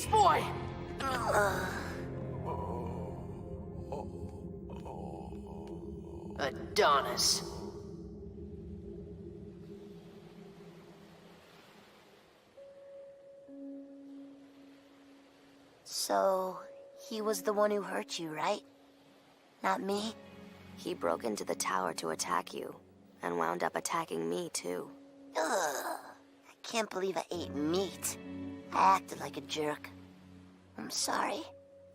Beast Boy! Adonis. So, he was the one who hurt you, right? Not me? He broke into the tower to attack you, and wound up attacking me, too. Ugh. I can't believe I ate meat. I acted like a jerk. I'm sorry.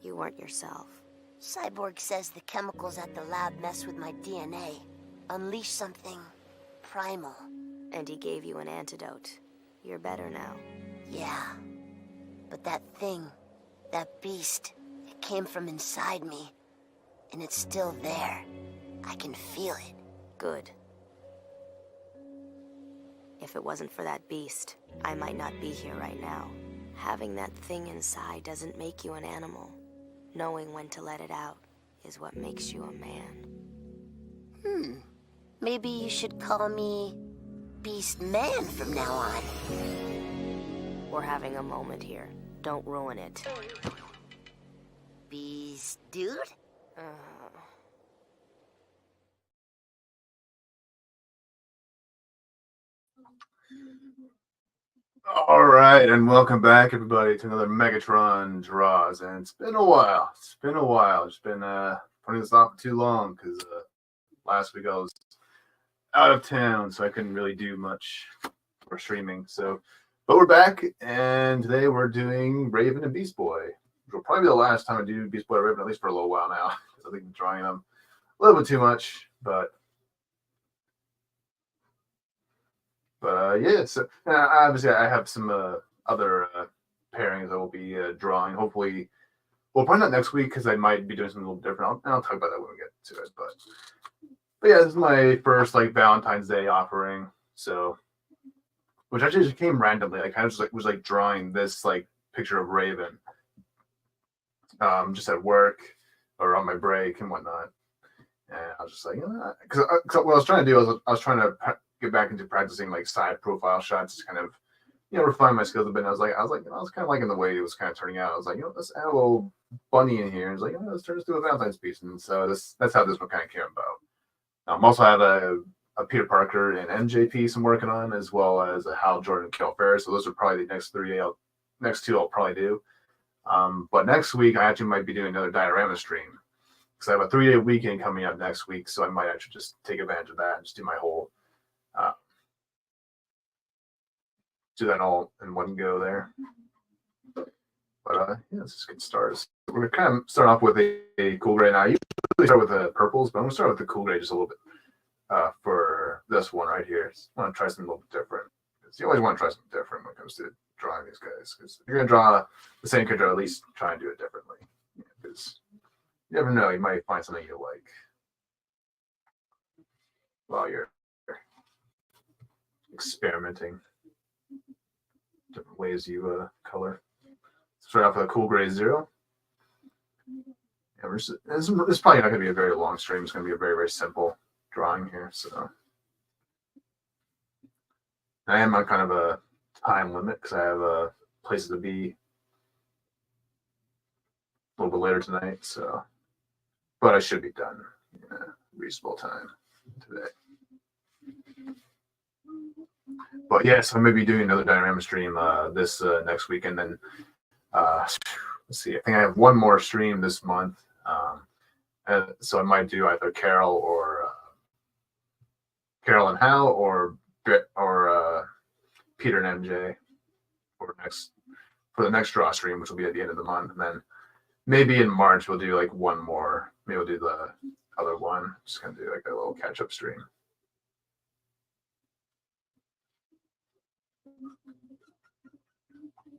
You weren't yourself. Cyborg says the chemicals at the lab mess with my DNA. Unleash something primal. And he gave you an antidote. You're better now. Yeah. But that thing, that beast, it came from inside me. And it's still there. I can feel it. Good. If it wasn't for that beast, I might not be here right now. Having that thing inside doesn't make you an animal. Knowing when to let it out is what makes you a man. Maybe you should call me Beast Man from now on. We're having a moment here. Don't ruin it. Beast Dude? All right, and welcome back, everybody, to another Megatron Draws. And it's been a while. It's been putting this off for too long because last week I was out of town, so I couldn't really do much for streaming. But we're back, and today we're doing Raven and Beast Boy, which will probably be the last time I do Beast Boy or Raven, at least for a little while now, because I think I'm drawing them a little bit too much, but yeah, so obviously I have some other pairings that we'll be drawing. Hopefully, well, probably not next week because I might be doing something a little different. I'll talk about that when we get to it. But yeah, this is my first like Valentine's Day offering. So, which actually just came randomly. I kind of just was drawing this like picture of Raven, just at work or on my break and whatnot. And I was just like, because what I was trying to do I was trying to get back into practicing like side profile shots to kind of, refine my skills a bit. And I was kind of liking the way it was kind of turning out. I was like, let's add a little bunny in here. And I was like, let's turn this to a Valentine's piece. And so that's how this one kind of came about. Also have a Peter Parker and MJ piece I'm working on, as well as a Hal Jordan and Kel Ferris. So those are probably the next two I'll probably do. But next week I actually might be doing another diorama stream because I have a 3-day weekend coming up next week. So I might actually just take advantage of that and just do my whole do that all in one go there. But yeah, let's just get started. So we're gonna kind of start off with a cool gray. Now I usually start with the purples, but I'm gonna start with the cool gray just a little bit for this one right here. I want to try something a little bit different. You always want to try something different when it comes to drawing these guys, because if you're gonna draw the same character, at least try and do it differently. Because you never know, you might find something you like while you're experimenting different ways you color. Start off with a cool gray 0. Yeah, it's probably not going to be a very long stream. It's going to be a very, very simple drawing here. So I am on kind of a time limit because I have places to be a little bit later tonight. So, but I should be done in a reasonable time today. But yes, I may be doing another diorama stream this next week, and then let's see. I think I have one more stream this month, so I might do either Carol and Hal, or Peter and MJ for the next draw stream, which will be at the end of the month, and then maybe in March we'll do like one more. Maybe we'll do the other one. Just gonna do like a little catch-up stream.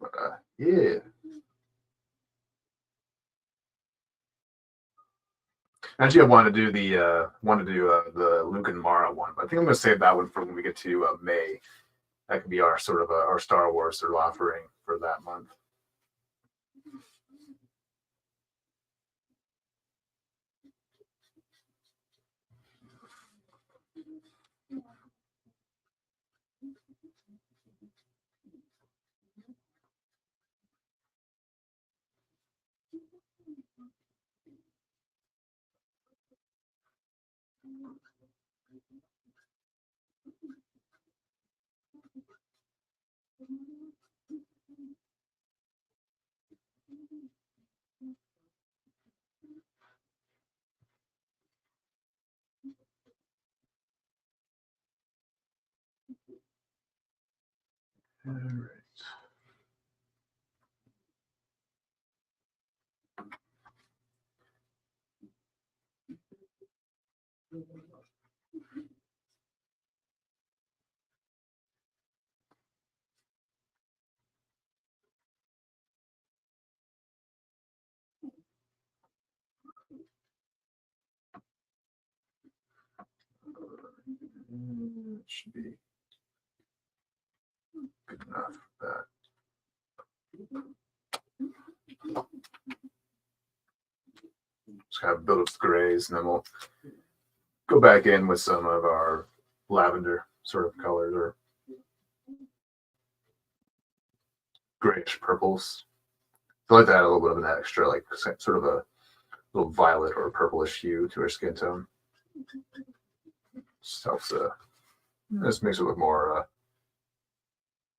But yeah. Actually, I wanted to do the Luke and Mara one, but I think I'm going to save that one for when we get to May. That could be our sort of our Star Wars sort of offering for that month. All right. Should be good enough for that. Just kind of build up the grays, and then we'll go back in with some of our lavender sort of colors or grayish purples. I like to add a little bit of an extra, like sort of a little violet or purplish hue to our skin tone. Just helps this makes it look more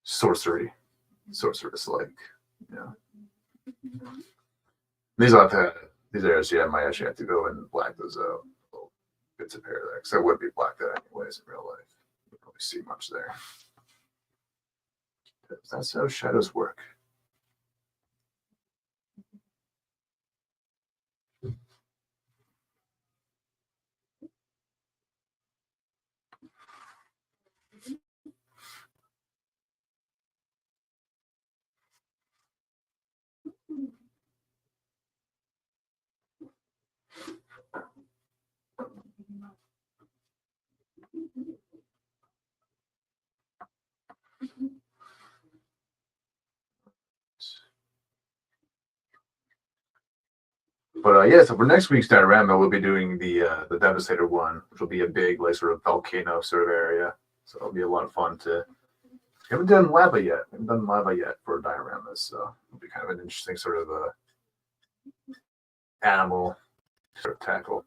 sorceress like. Yeah. These areas, yeah, I might actually have to go and black those out. Little bits of hair there, because I would be black that anyways in real life. You don't really see much there. That's how shadows work. But yeah, so for next week's diorama, we'll be doing the Devastator one, which will be a big, like, sort of volcano sort of area. So it'll be a lot of fun to. We haven't done lava yet. We haven't done lava yet for dioramas, so it'll be kind of an interesting sort of animal sort of tackle.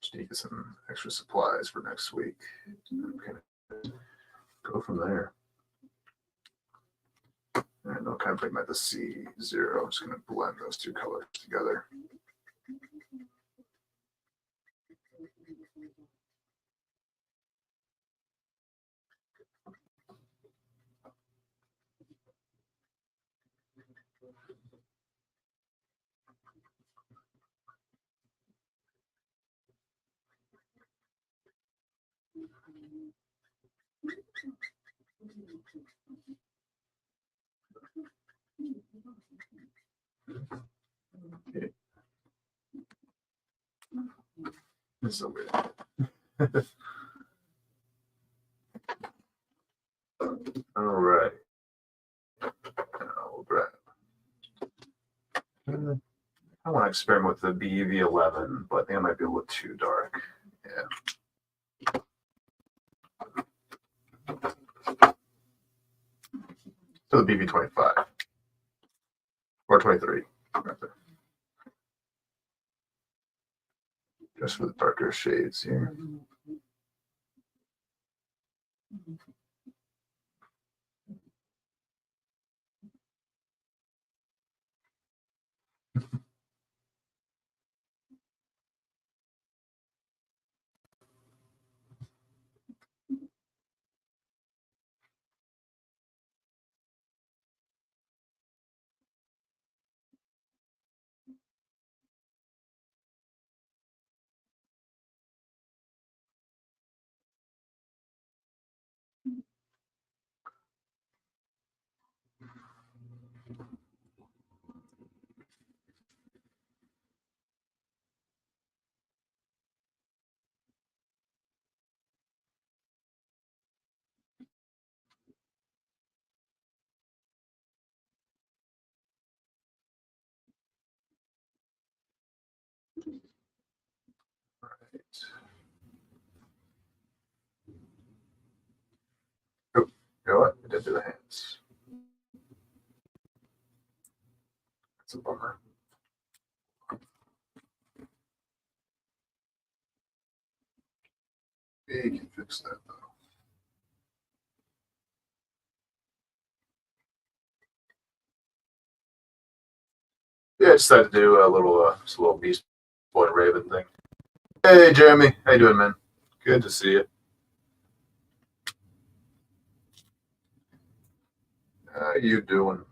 Just need some extra supplies for next week. Kind of go from there. And I'll kind of bring back the C0. I'm just going to blend those two colors together. Okay. It's so weird. All right. I'll grab. I want to experiment with the BV11, but I think it might be a little too dark. Yeah. So the BV25 or 23. Just for the darker shades here. Oh, you know what? I did do the hands. That's a bummer. You can fix that though. Yeah, I decided to do just a little Beast Boy Raven thing. Hey, Jeremy, how you doing, man? Good to see you. How you doing?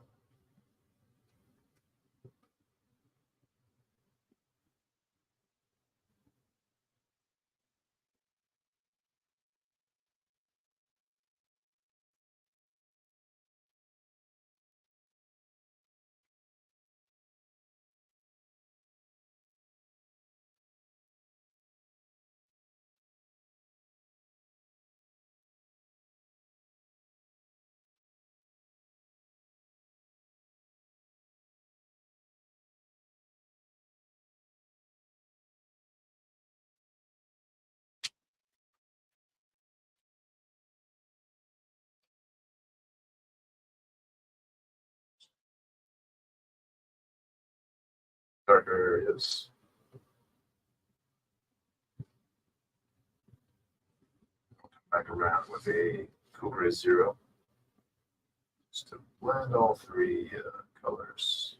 Darker areas. Back around with a Cobra Zero, just to blend all three colors.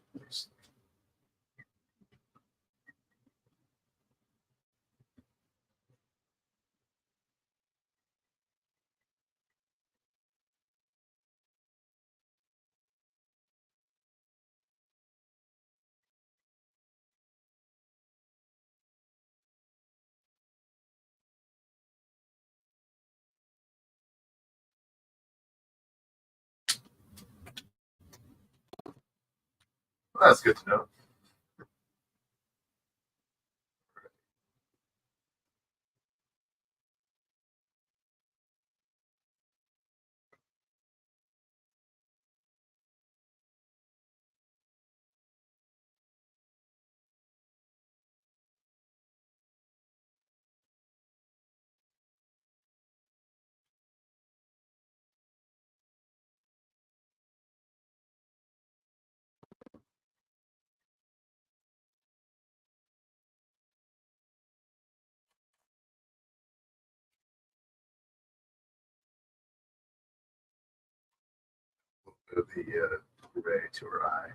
Well, that's good to know. Of the gray to her eye.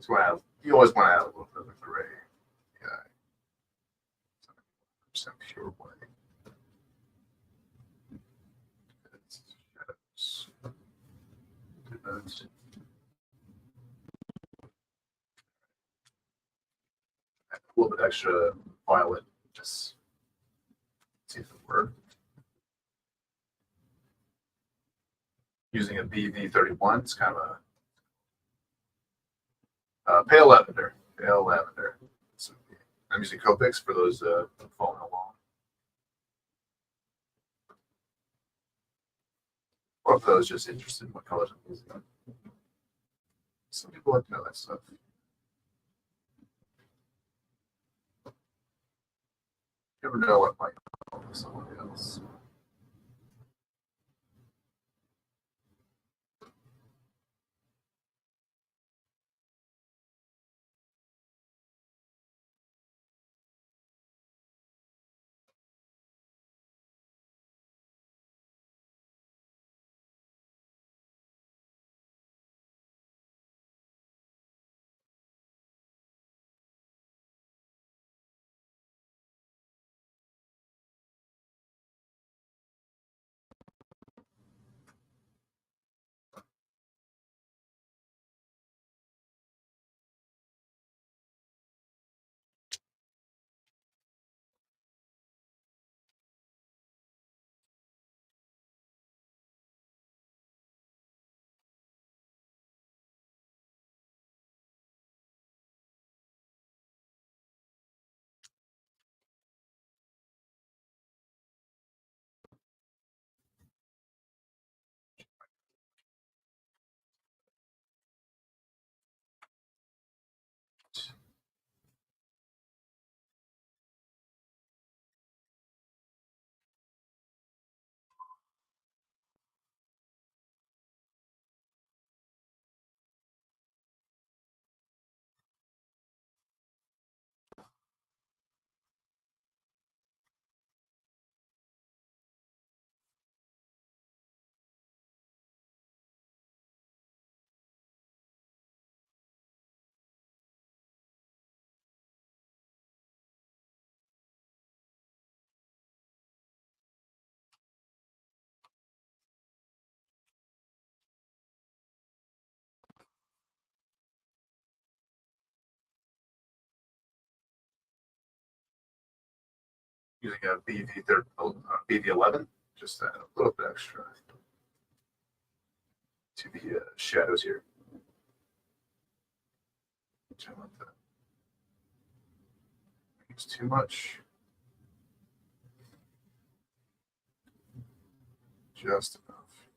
So you always want to add a little bit of gray. Yeah, 100% pure white. Shadows. Do that. Add a little bit extra violet. Just see if it works. Using a BV31, it's kind of a pale lavender. Pale lavender. So I'm using Copics for those following along. Or if those just interested in what colors I'm using. Some people like to know that stuff. You never know what might help somebody else. using a BV11, just add a little bit extra to the shadows here. I want that. It's too much. Just enough.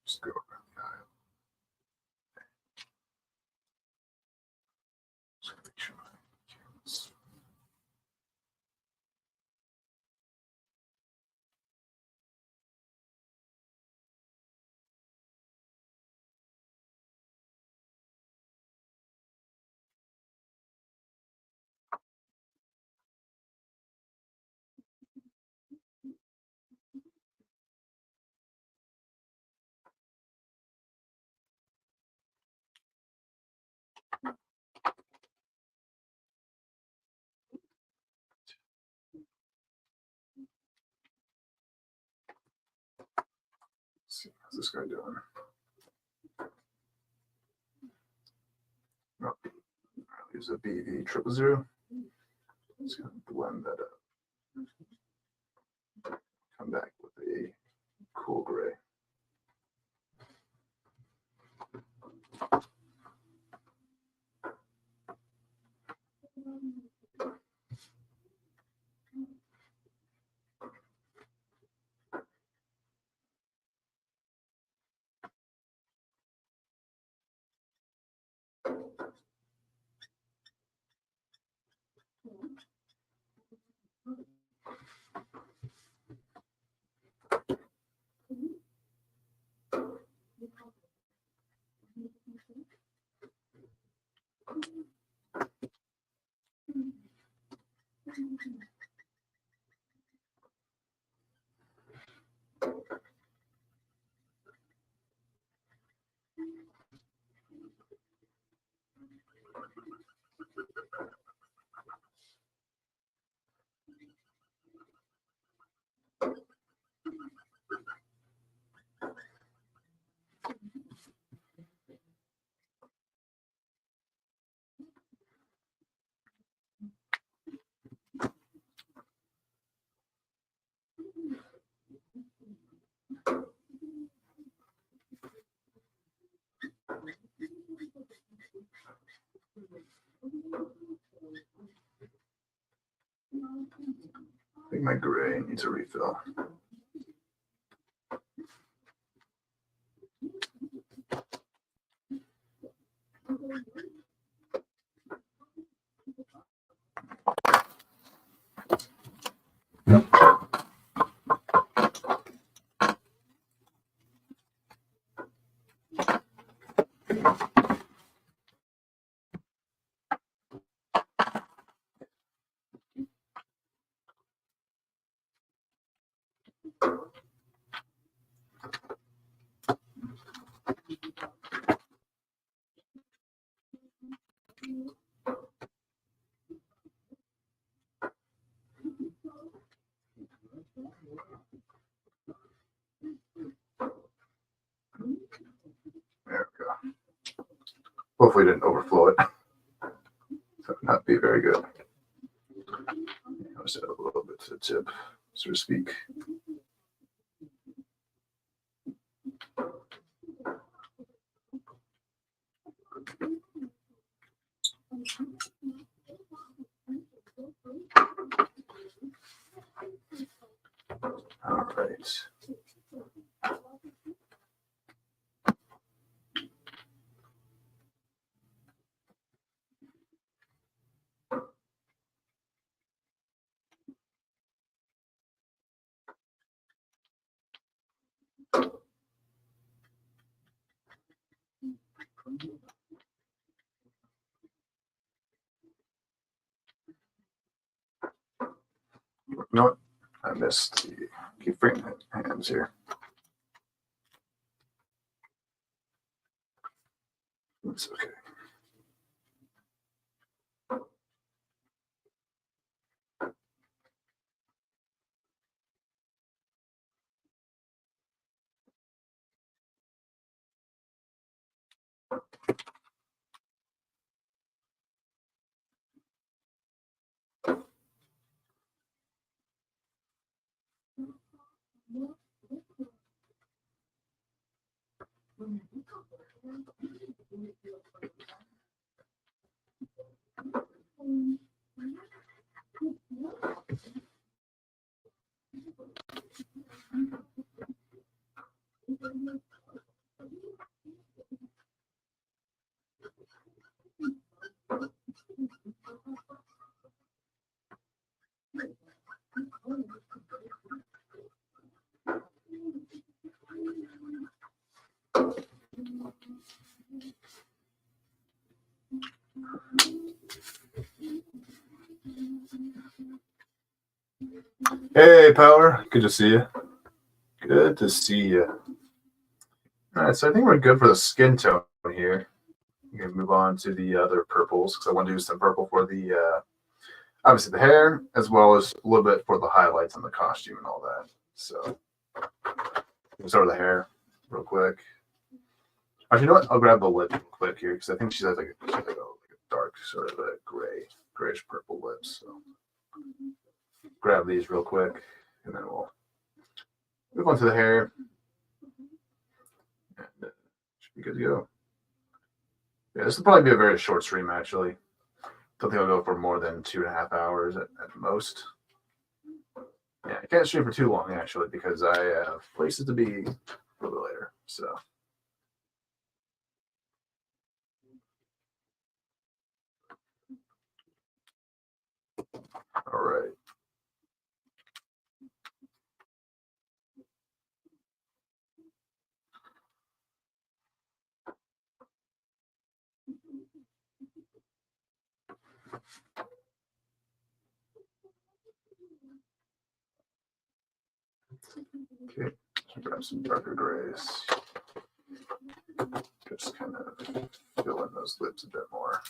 Just go around the aisle. Just make sure my camera's. See, how's this guy doing? Oh, I'll use a BV000. Just gonna blend that up. Come back with a cool gray. I think my gray needs a refill. There we go. Hopefully, it didn't overflow it. So not be very good. I'll just add a little bit to the tip, so to speak. All right. You know what? I missed the keyframe hands here. It's okay. Hey, Power. Good to see you. Good to see you. All right, so I think we're good for the skin tone here. You can move on to the other purples because I want to do some purple for the obviously the hair as well as a little bit for the highlights on the costume and all that. So we'll start with the hair real quick. Actually, you know what? I'll grab the lip real quick here because I think she has like a dark sort of a grayish purple lips. So grab these real quick and then we'll move on to the hair. And should be good to go. Yeah, this will probably be a very short stream actually. Don't think I'll go for more than 2.5 hours at most. Yeah, I can't stream for too long actually because I have places to be a little bit later. So. All right. Okay, so grab some darker grays. Just kind of fill in those lips a bit more.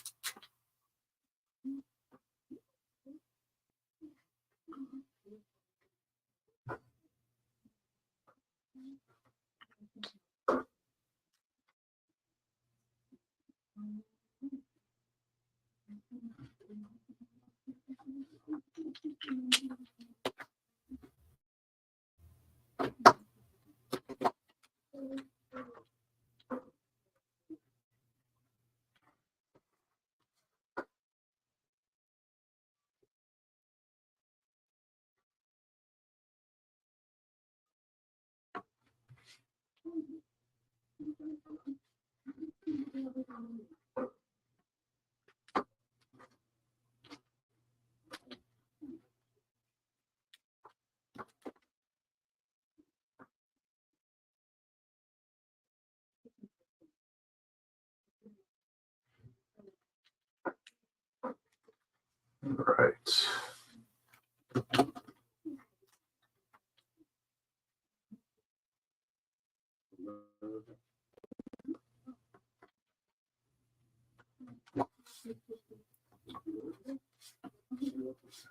All right.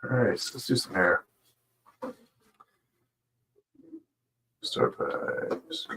All right, so let's do some hair. Start by just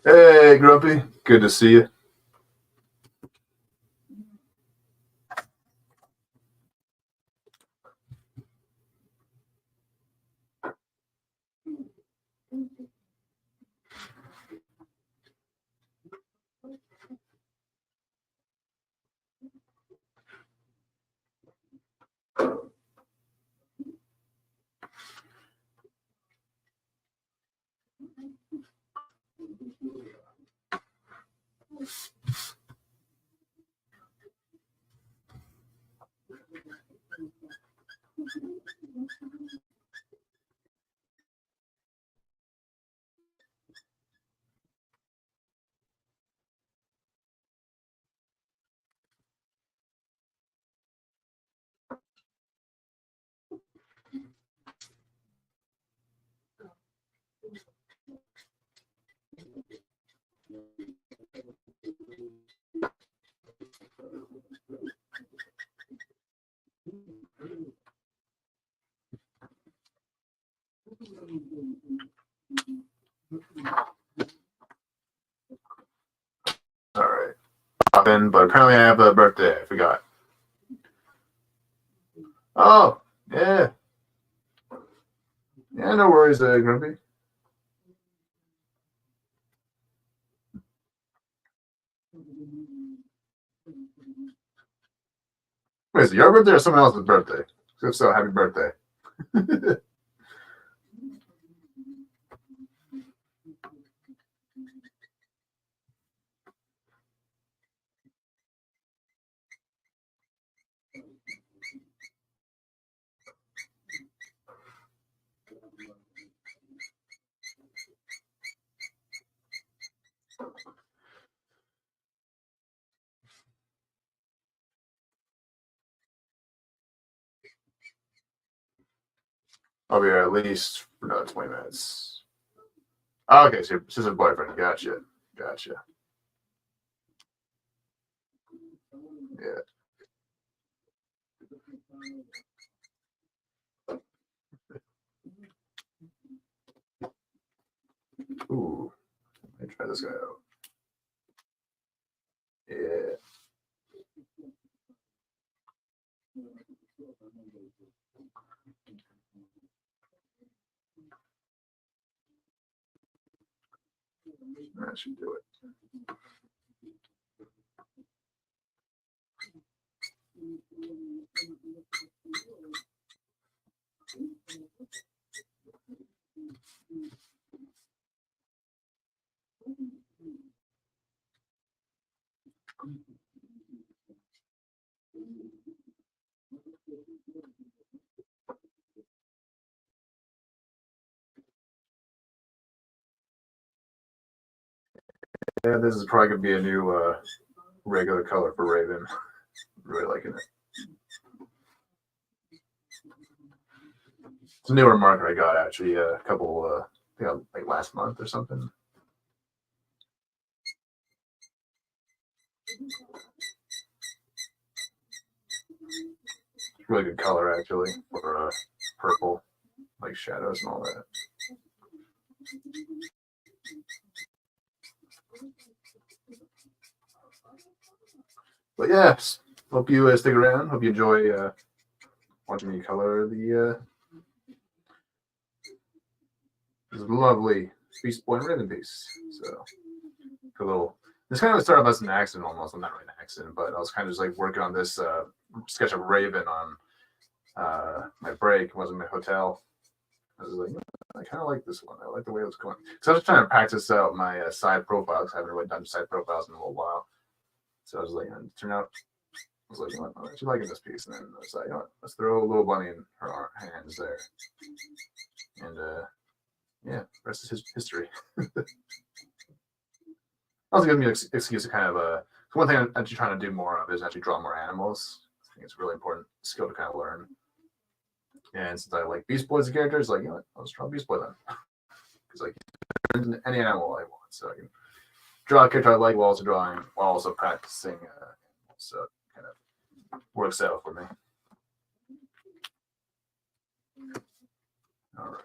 Hey, Grumpy. Good to see you. All right. But apparently I have a birthday. I forgot. Oh, yeah. Yeah, no worries, Grumpy. Wait, is it your birthday or someone else's birthday? If so, happy birthday. I'll be here at least for another 20 minutes. Oh, okay, so your sister's boyfriend. Gotcha. Gotcha. Yeah. Ooh. Let me try this guy out. Yeah. That should do it. Yeah, this is probably going to be a new regular color for Raven. Really liking it. It's a newer marker I got actually a couple, like last month or something. Really good color actually for purple, like shadows and all that. But yeah, hope you stick around. Hope you enjoy watching me color the this lovely Beast Boy and Raven piece. So a little. This kind of started off as an accident almost. Well, not really an accident, but I was kind of just like working on this sketch of Raven on my break. It wasn't my hotel. I was like, I kind of like this one. I like the way it was going. So I was trying to practice out my side profiles. I haven't really done side profiles in a little while. So I was like, it turned out, I was like, I'm actually liking this piece. And then I was like, you know what, let's throw a little bunny in her hands there. And yeah, the rest is history. Also gives me an excuse to kind of one thing I'm actually trying to do more of is actually draw more animals. I think it's a really important skill to kind of learn. And since I like Beast Boy as a characters, like, you know what, I'll just draw Beast Boy then. Because like any animal I want. So I can draw a character I like while also practicing. So it kind of works out for me. All right.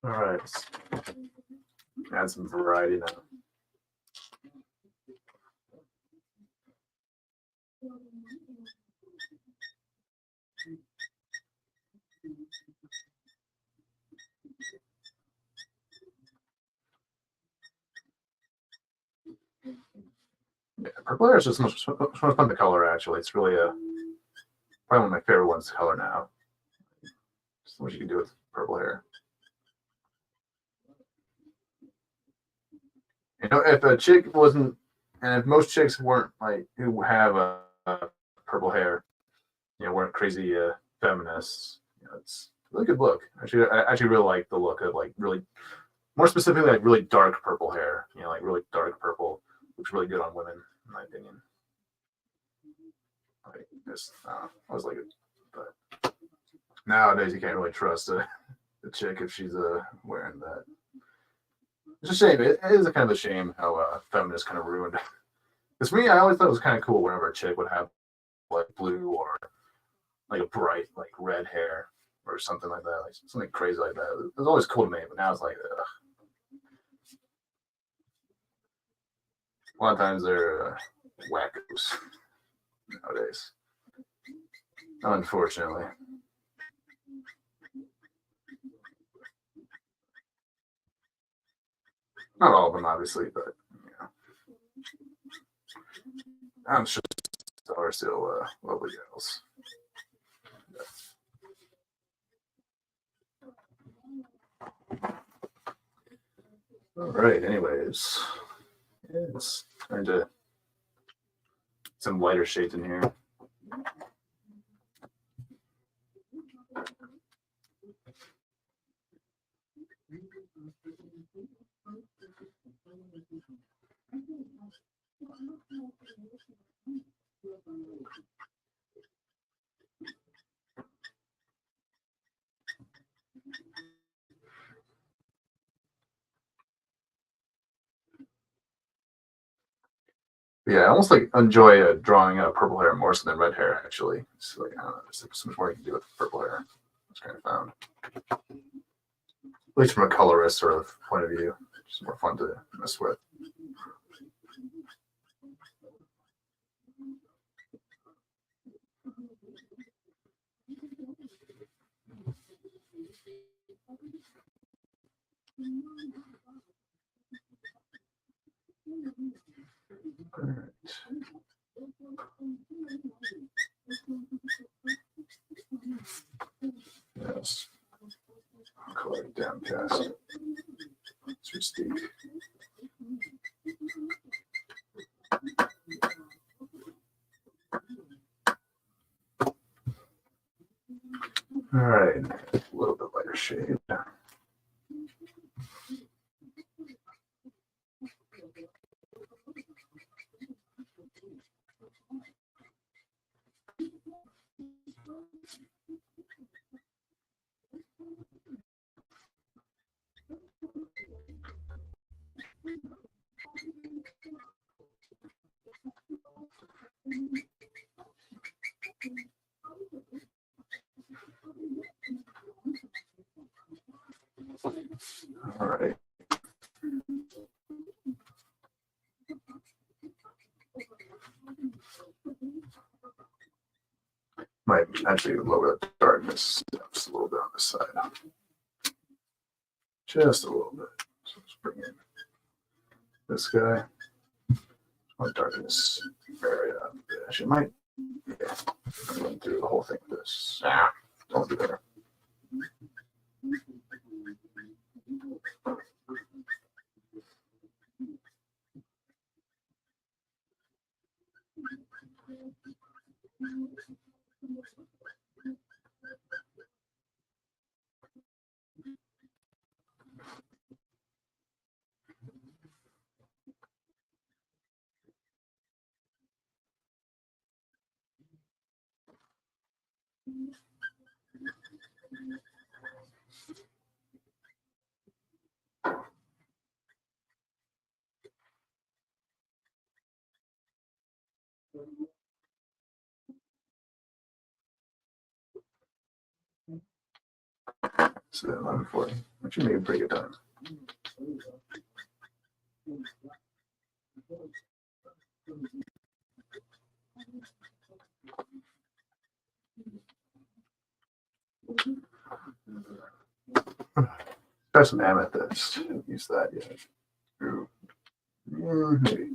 All right. Add some variety now. Yeah, purple hair is just so much fun to color. Actually, it's really probably one of my favorite ones to color now. Just what you can do with purple hair. You know, if a chick wasn't, and if most chicks weren't like who have purple hair, you know, weren't crazy feminists, you know, it's a really good look. Actually, I actually really like the look of like really, more specifically, like really dark purple hair. You know, like really dark purple looks really good on women, in my opinion. Like this, I always like it, but nowadays you can't really trust a chick if she's wearing that. It's a shame. It is a kind of a shame how feminists kind of ruined. Because for me, I always thought it was kind of cool whenever a chick would have like blue or like a bright like red hair or something like that, like something crazy like that. It was always cool to me, but now it's like, a lot of times they're wackos nowadays, unfortunately. Not all of them, obviously, but you know, I'm sure there are still lovely girls. All right. Anyways, yeah, it's trying to some lighter shades in here. Yeah, I almost like enjoy drawing purple hair more so than red hair. Actually, it's like I don't know, there's like so much more you can do with purple hair. It's kind of found, at least from a colorist sort of point of view, it's more fun to mess with. All right. Yes. Color it downcast. It's steep. All right, a little bit lighter shade. All right. Might actually lower the darkness just a little bit on this side. Just a little bit. So let's bring in this guy. I want to darken this area up. Actually, might. Yeah. I'm going through the whole thing with this. Don't do that. So 11:40. Which you made a pretty good time. There's some amethyst. Use that yet. Ooh. Maybe.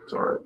It's all right.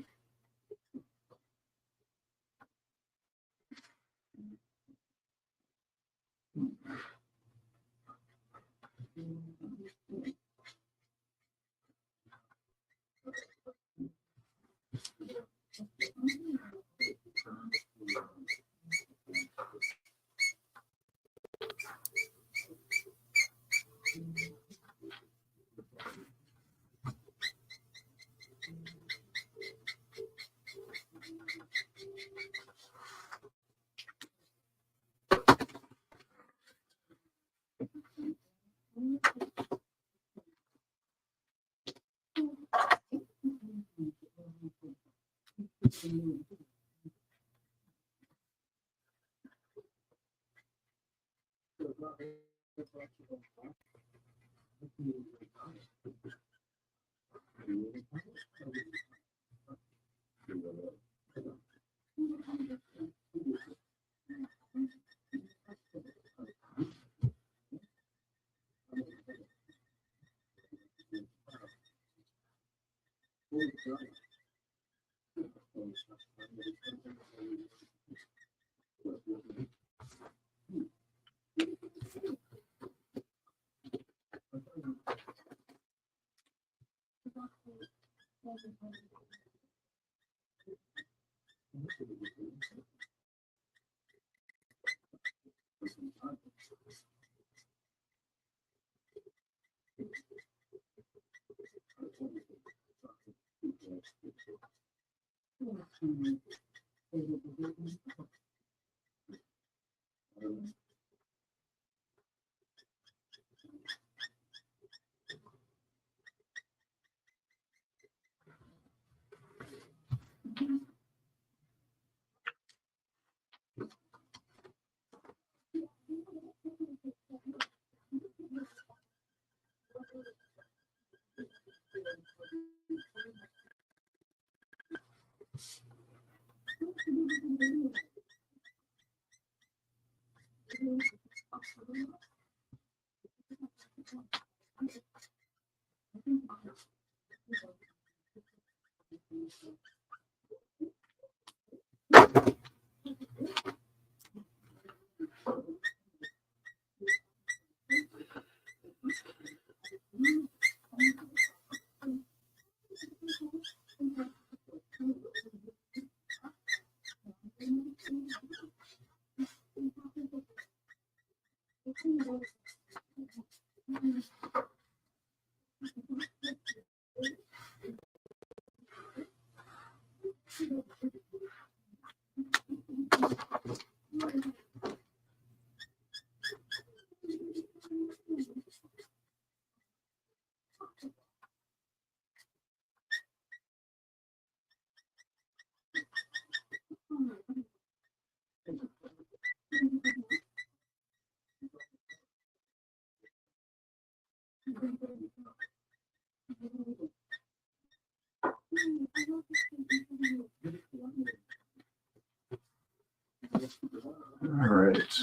All right,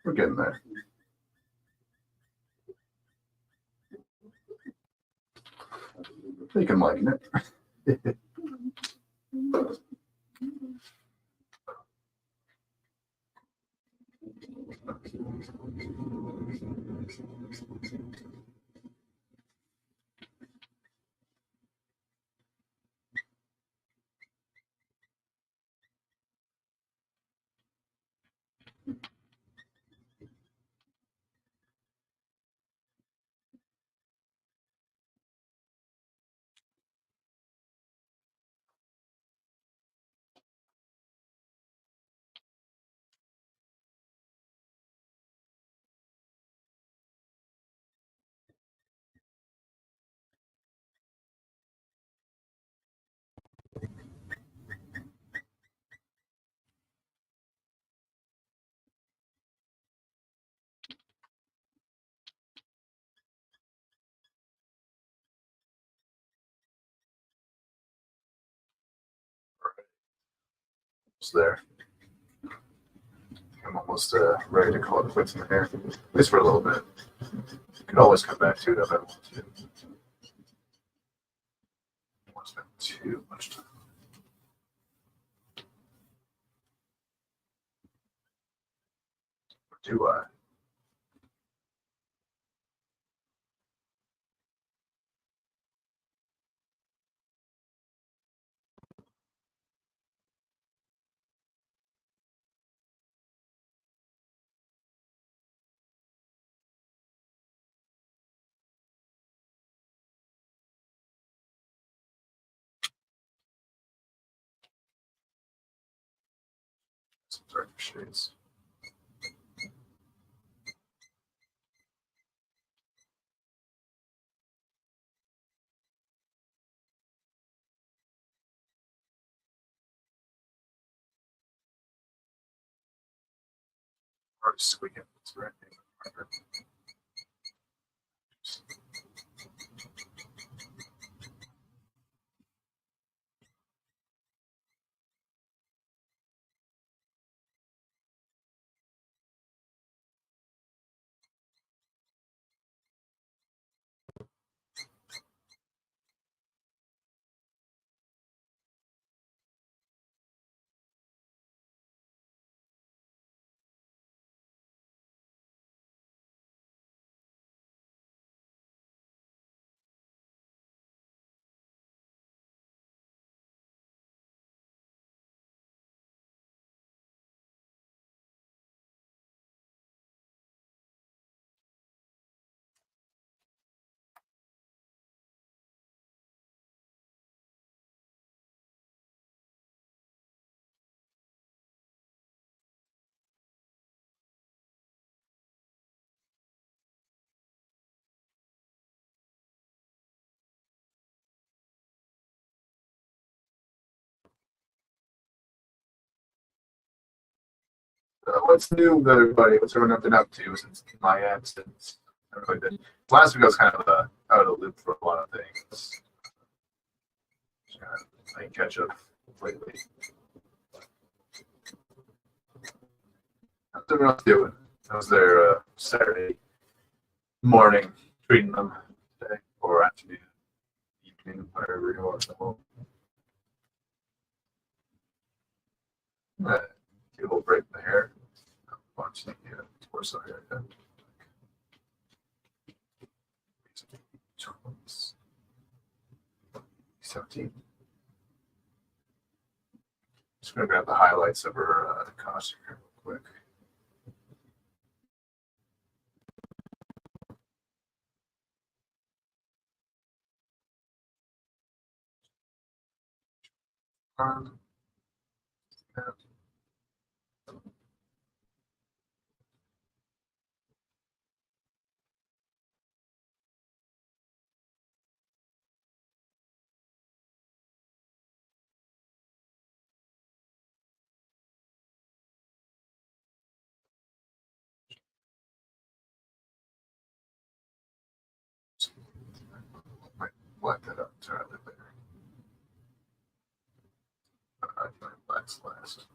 we're getting there. I think I'm liking it. It's there. I'm almost ready to call it quits in the hair, at least for a little bit. Could always come back to it if I want to. I don't want to spend too much time. Or do I? Some darker shades. Already squeaking. It's right. What's new with everybody? What's everyone been up to since my absence? Last week I was kind of out of the loop for a lot of things. Just kind of playing catch up lately. How's everyone else doing? I was there Saturday morning treating them today, or afternoon, evening, whatever you want. Get a little break in the hair. Watch the torso haircut. 17. Just gonna grab the highlights of her costume here real quick. Yeah. Might black that up entirely later. That's last.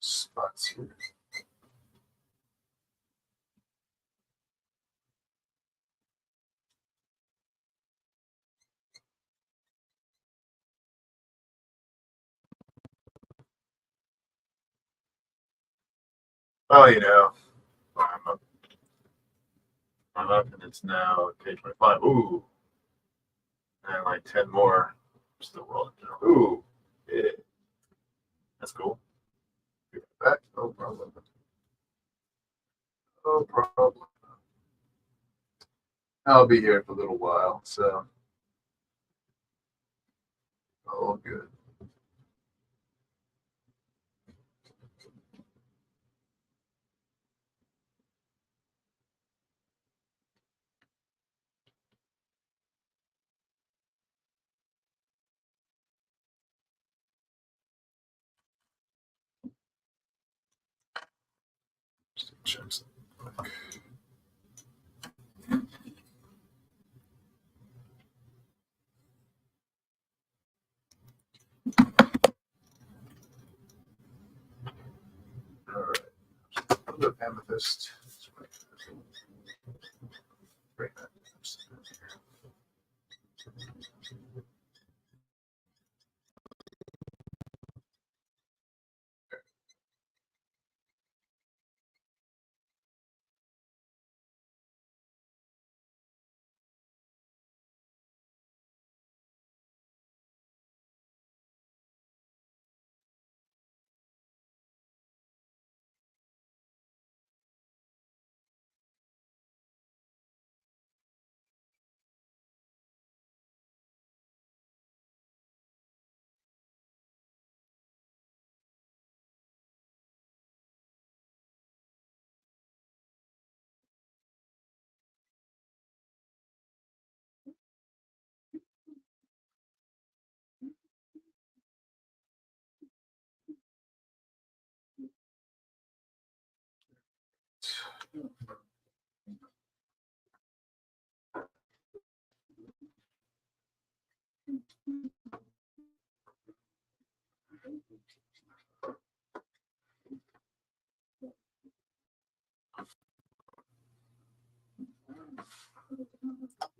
Spots here. Oh, you know, I'm up and it's now page 25. Ooh. And like 10 more. Still rolling down. Ooh. Yeah. That's cool. Be right back. No problem. No problem. I'll be here for a little while, so all good. Check something. All right. A little bit of amethyst. Great.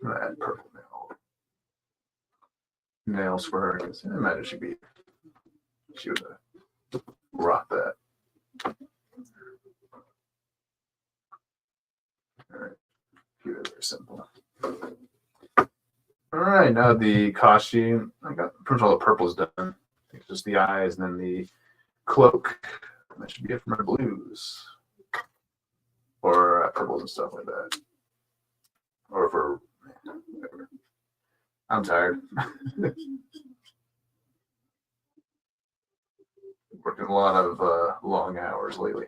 Add purple nails for her because I imagine she would rock that. All right, keep it very simple. All right, now the costume. I got pretty much all the purples done. I think it's just the eyes and then the cloak. That should be it for my blues or purples and stuff like that. Or for whatever. I'm tired. Working a lot of long hours lately.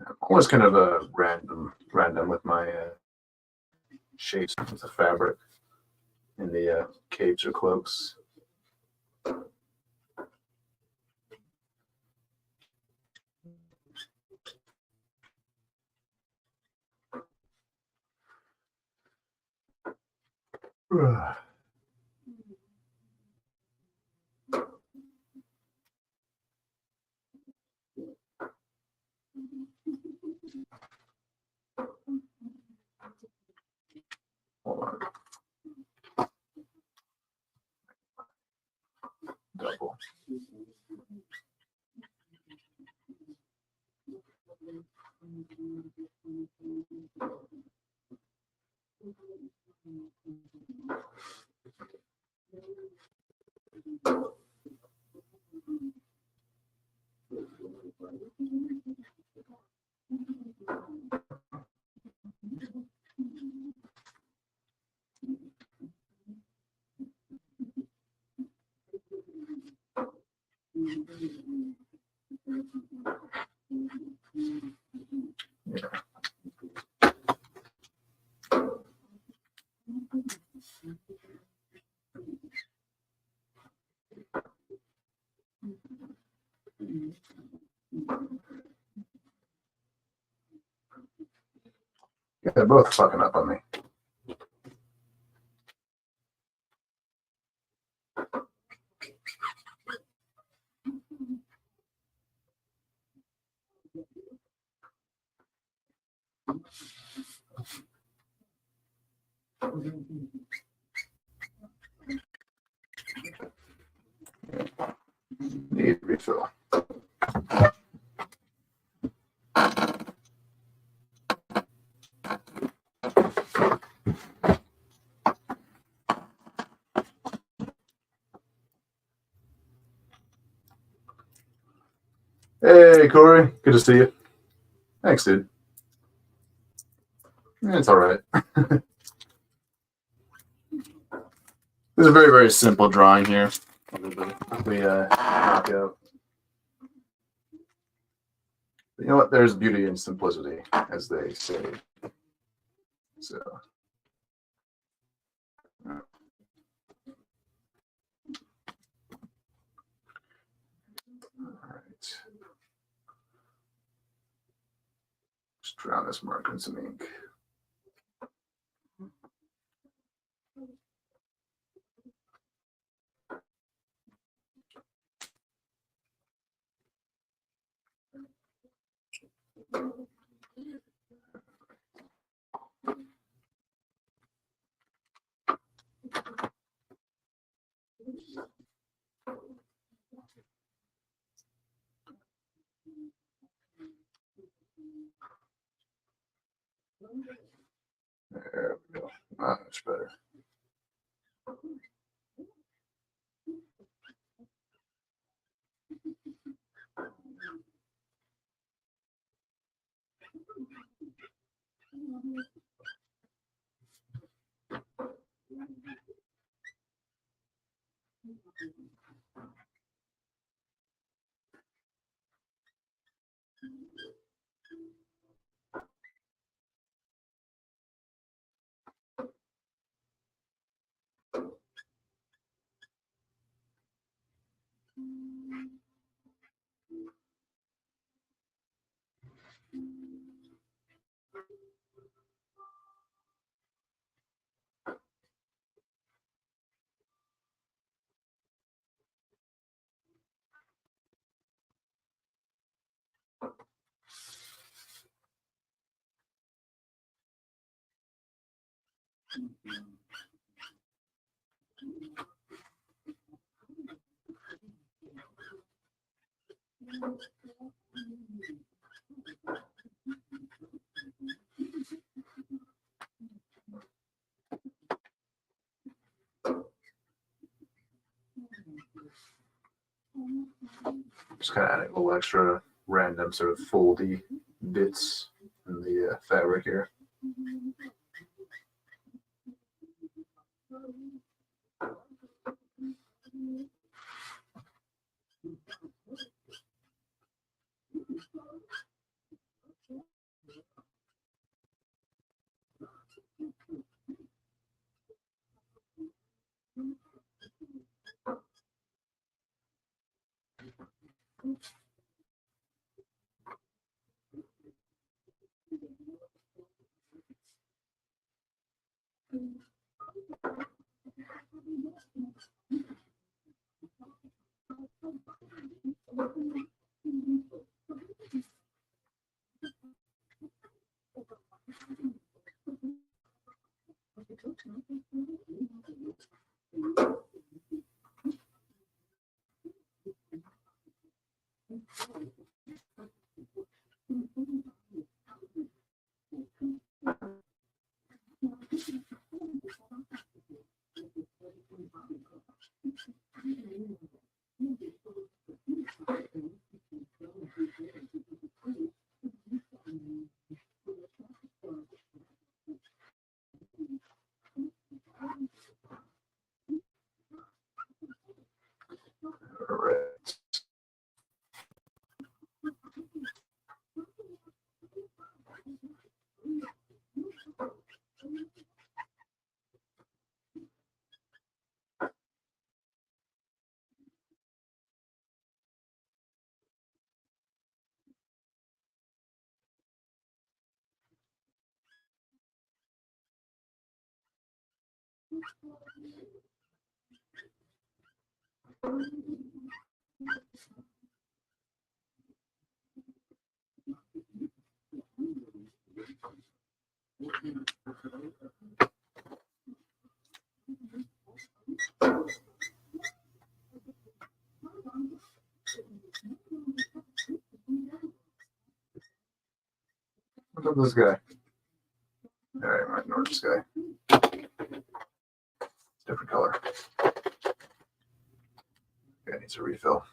I'm always kind of a random with my shapes with the fabric in the capes or cloaks. Yeah, they're both fucking up on me. Need refill. Hey, Corey. Good to see you. Thanks, dude. It's all right. This is a very, very simple drawing here. We knock out. You know what? There's beauty in simplicity, as they say. So. All right. Just drown this marker in some ink. There we go. Much better. Just kind of adding a little extra random sort of foldy bits in the fabric here. What about this guy? All right, I might ignore this guy. Different color. Okay, needs a refill.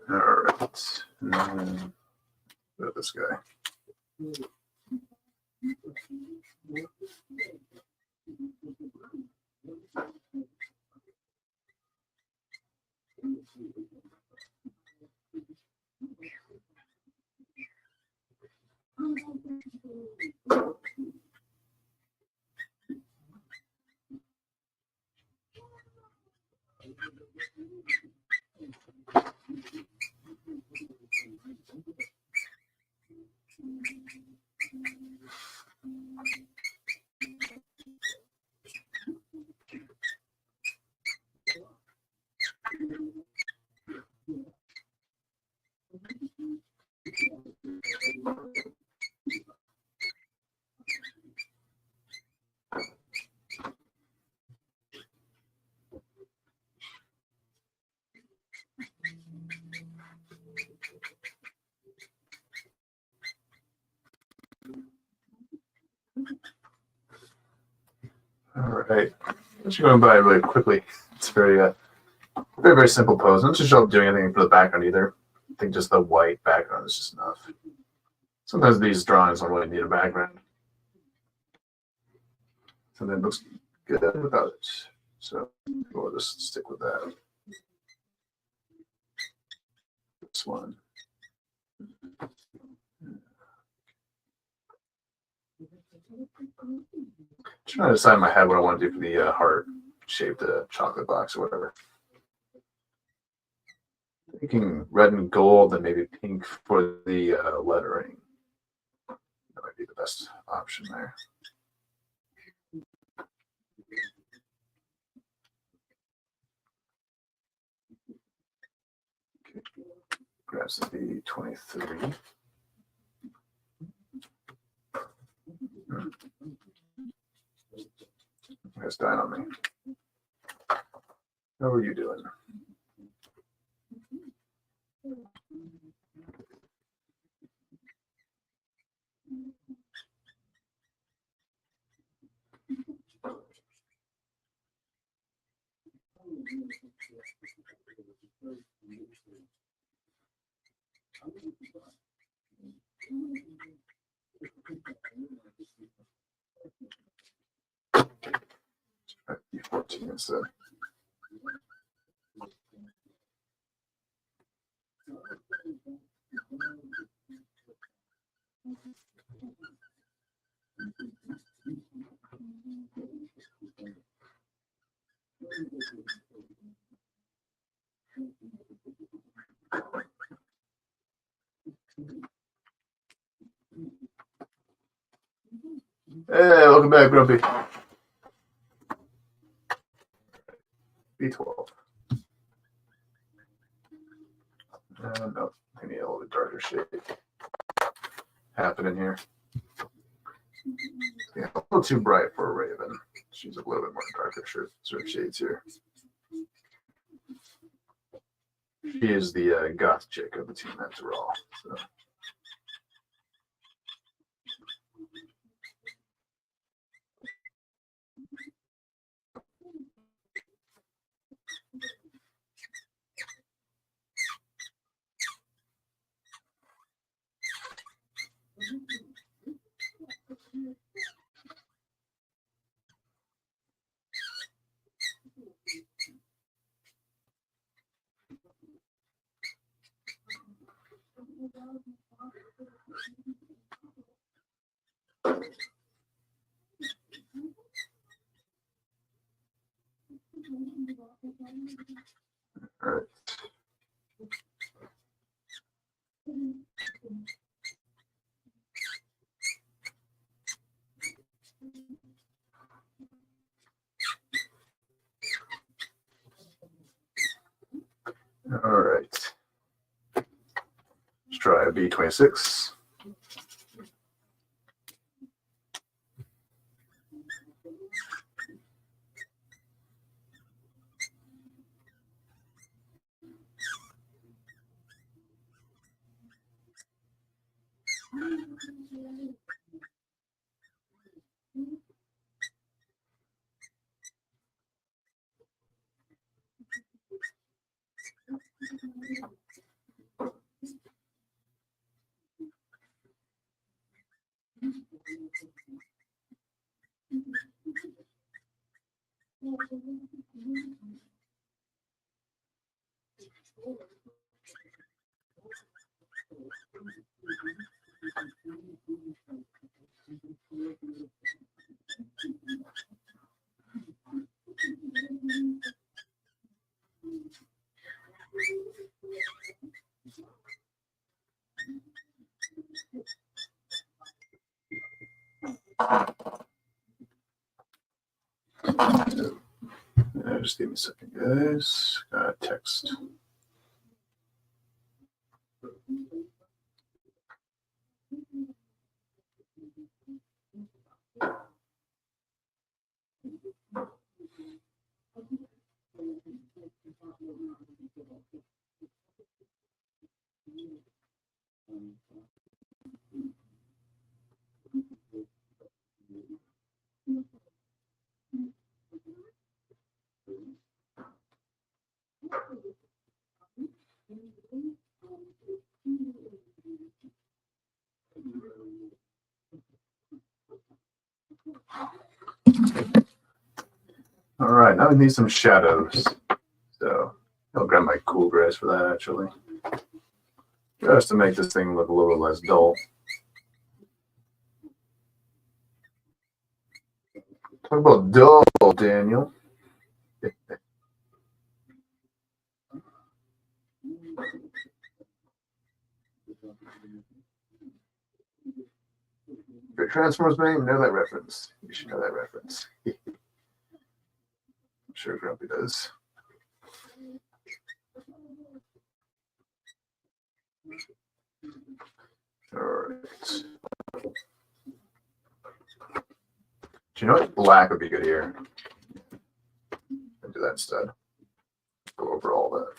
All right. And then go this guy. All right. I'm just going by really quickly. It's very, very, very simple pose. I'm not just doing anything for the background either. I think just the white background is just enough. Sometimes these drawings don't really need a background. Something looks good without it. So we'll just stick with that. This one. Trying to decide in my head what I want to do for the heart-shaped chocolate box or whatever. Thinking red and gold and maybe pink for the lettering. That might be the best option there. Okay. Grabs the B23. You guys dying on me. How are you doing? B14 instead. Hey, welcome back, Grumpy. B12. No, I need a little bit darker shade happening here. Yeah, a little too bright for a Raven. She's a little bit more darker sort of shades here. She is the goth chick of the team after all. So. All right. All right. Let's try a B26. Just give me a second, guys. Text. All right, now we need some shadows. So I'll grab my cool grays for that, actually. Just to make this thing look a little less dull. Talk about dull, Daniel. Your Transformers name, know that reference. You should know that reference. I'm sure Grumpy does. All right. Do you know what? Black would be good here. I'll do that instead. Go over all that.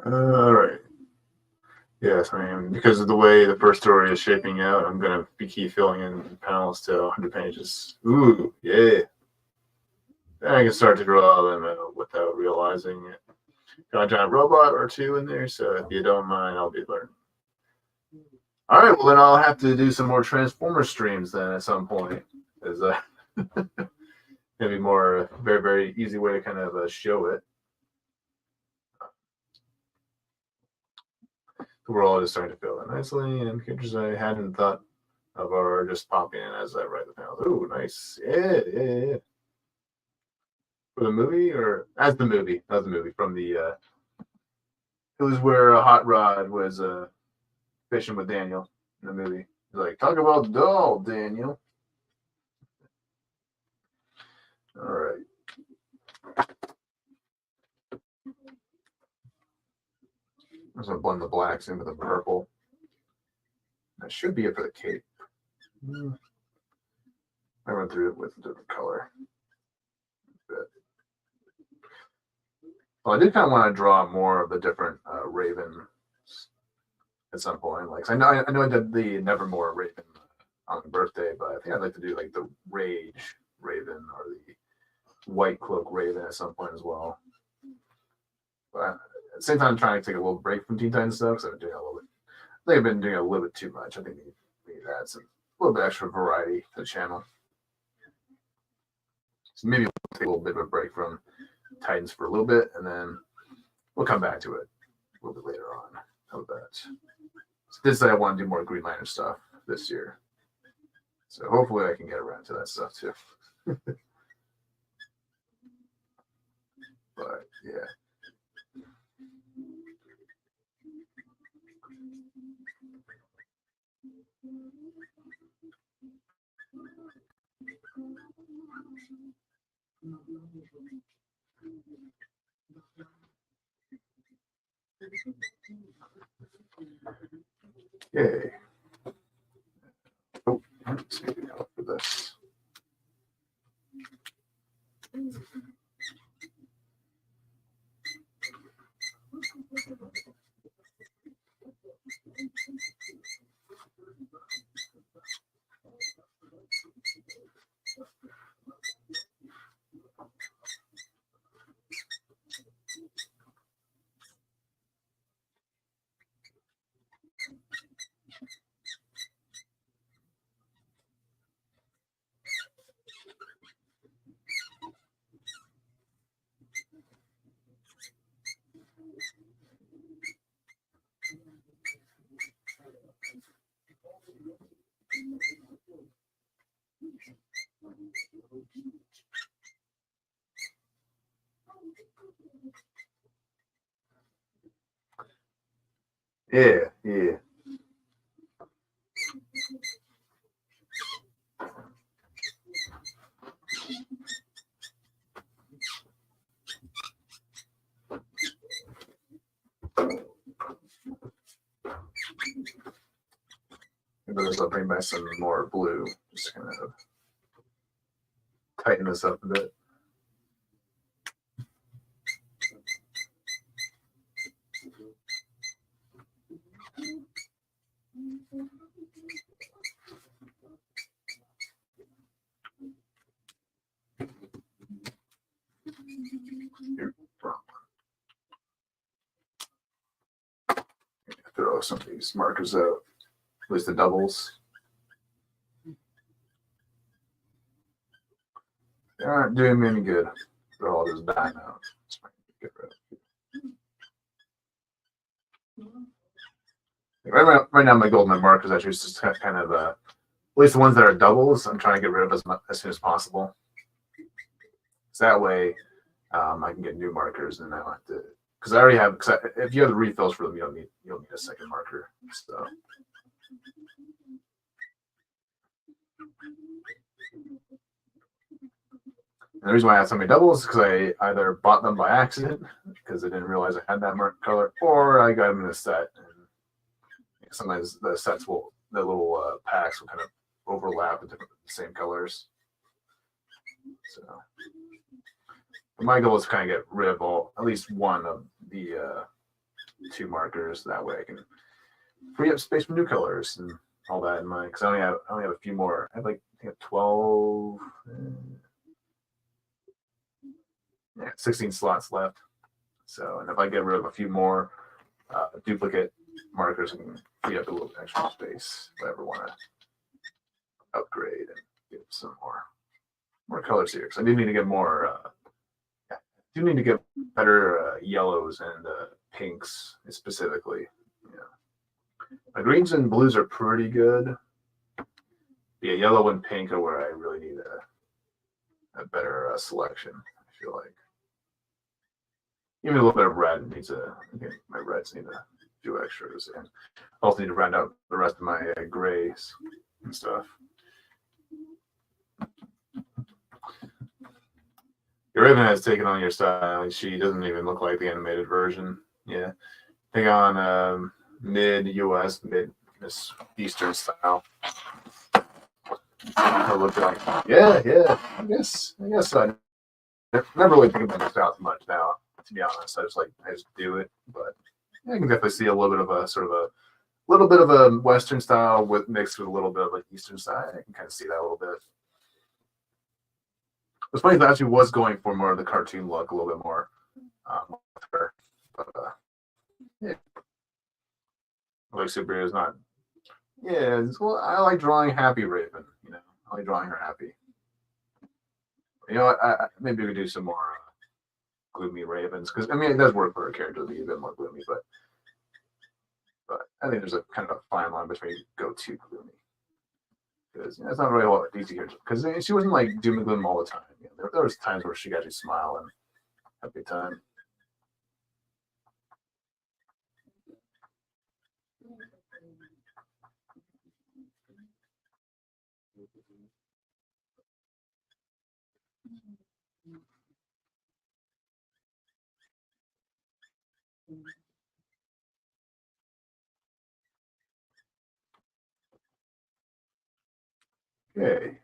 All right. Yes, I mean, because of the way the first story is shaping out, I'm going to be keep filling in panels to 100 pages. Ooh, yeah. Then I can start to draw them out without realizing it. Got a giant robot or two in there, so if you don't mind, I'll be learning. All right, well, then I'll have to do some more Transformer streams then at some point. Is maybe more very, very easy way to kind of show it. We're all just starting to fill in nicely, and characters I hadn't thought of are just popping in as I write the panels. Ooh, nice. Yeah. For the movie, or as the movie? That was the movie from the. It was where Hot Rod was fishing with Daniel in the movie. He's like, talk about the doll, Daniel. All right. I'm just going to blend the blacks in with the purple. That should be it for the cape. I went through it with a different color. Well, I did kind of want to draw more of the different ravens at some point. Like, I know I did the Nevermore Raven on the birthday, but I think I'd like to do like the Rage Raven or the White Cloak Raven at some point as well. But at the same time, I'm trying to take a little break from Teen Titans stuff because I've been doing a little bit. I think I've been doing a little bit too much. I think we need to add a little bit extra variety to the channel. So maybe we'll take a little bit of a break from Titans for a little bit, and then we'll come back to it a little bit later on. How about that? So this I want to do more Green Lantern stuff this year. So hopefully I can get around to that stuff too. But yeah. Yay. Oh, let's see for this. Yeah. Maybe I'll bring back some more blue, just kind of tighten this up a bit. Throw some of these markers out, at least the doubles. They aren't doing me any good. They're all just dying out. Get rid of right now, my goal with my markers actually is just kind of at least the ones that are doubles, I'm trying to get rid of as soon as possible. So that way, I can get new markers, and I don't have to. Because I already have. Because if you have the refills for them, you don't need a second marker. So. And the reason why I have so many doubles is because I either bought them by accident because I didn't realize I had that marker color, or I got them in a set. And sometimes the sets the little packs will kind of overlap in different same colors. So my goal is to kind of get rid of at least one of the 2 markers. That way I can free up space for new colors and all that in mind. Because I only have a few more. I have like, I think 12, 16 slots left. So, and if I get rid of a few more duplicate markers, I can free up a little extra space if I ever want to upgrade and get some more colors here. Because I do need to get more. Do need to get better yellows and pinks specifically. My greens and blues are pretty good. Yeah, yellow and pink are where I really need a better selection. I feel like even a little bit of red needs my reds need a few extras, and also need to round out the rest of my grays and stuff. Your Raven has taken on your style. She doesn't even look like the animated version. Yeah, take on mid-US, mid-Eastern style. Yeah. I guess I never really think about the South much now. To be honest, I just do it. But I can definitely see a little bit of a little bit of a Western style mixed with a little bit of an Eastern style. I can kind of see that a little bit. It's funny that I actually was going for more of the cartoon look, a little bit more. But yeah, like superhero is not. Yeah, well, I like drawing happy Raven. I like drawing her happy. Maybe we could do some more gloomy Ravens, because I mean it does work for her character to be a bit more gloomy, but I think there's a kind of a fine line between go too gloomy, because it's not really what DC characters, because she wasn't like doom and gloom all the time. There was times where she could actually smile and have a good time. Okay.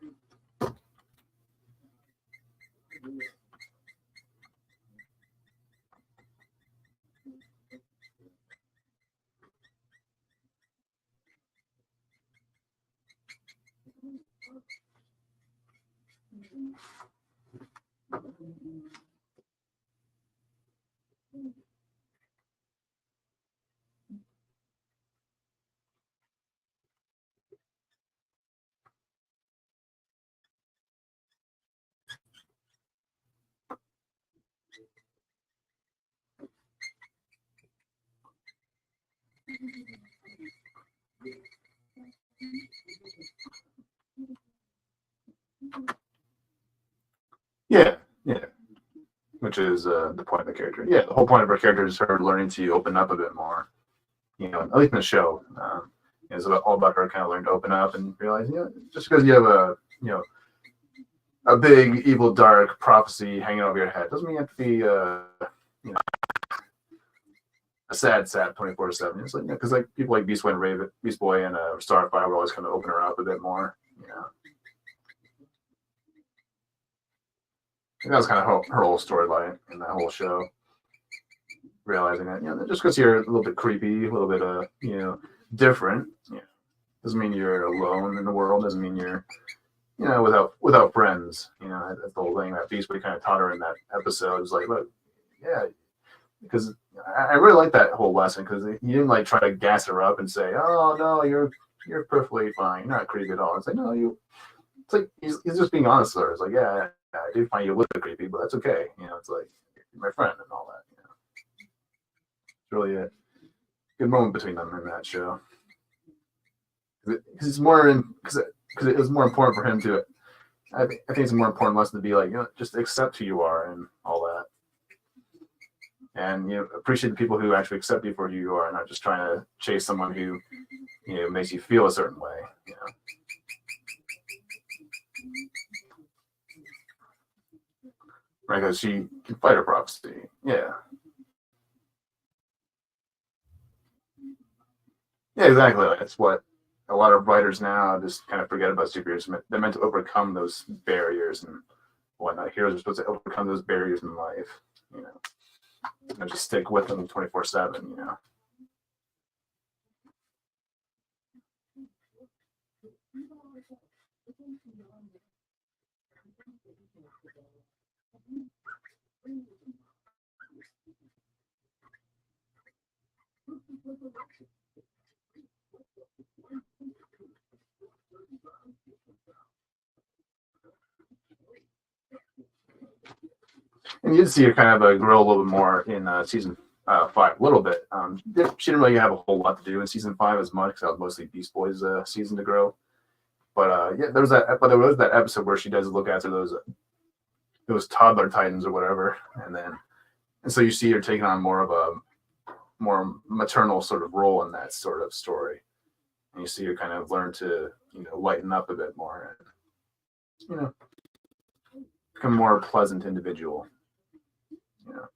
Yeah. Which is the point of the character. Yeah, the whole point of her character is her learning to open up a bit more. At least in the show, it's all about her kind of learning to open up and realize, just because you have a big evil dark prophecy hanging over your head doesn't mean you have to be a sad 24/7. It's like, because like people like Beast Boy and Starfire would always kind of open her up a bit more. And that was kind of her whole storyline in that whole show. Realizing that, just because you're a little bit creepy, a little bit different, doesn't mean you're alone in the world. Doesn't mean you're, without friends. That's the whole thing that Beast Boy kind of taught her in that episode. It was like, look, because I really like that whole lesson, because he didn't like try to gas her up and say, oh no, you're perfectly fine, you're not creepy at all. It's like, no, it's like he's just being honest with her. It's like, yeah, I do find you a little creepy, but that's okay. It's like, you're my friend and all that. It's really a good moment between them in that show. Because it's more because it was more important for him to. I think it's a more important lesson to be like, just accept who you are and all that. And appreciate the people who actually accept you for who you are, not just trying to chase someone who makes you feel a certain way. Right, because she can fight her prophecy. Yeah, exactly. That's what a lot of writers now just kind of forget about superheroes. They're meant to overcome those barriers and whatnot. Heroes are supposed to overcome those barriers in life, you know, and just stick with them 24/7, you know. And you did see her kind of grow a little bit more in season 5, a little bit. She didn't really have a whole lot to do in season 5 as much because that was mostly Beast Boys season to grow. But yeah, there was that episode where she does look after those toddler titans or whatever, and so you see her taking on more of a more maternal sort of role in that sort of story, and you see her kind of learn to, you know, lighten up a bit more and, you know, become a more pleasant individual. You know.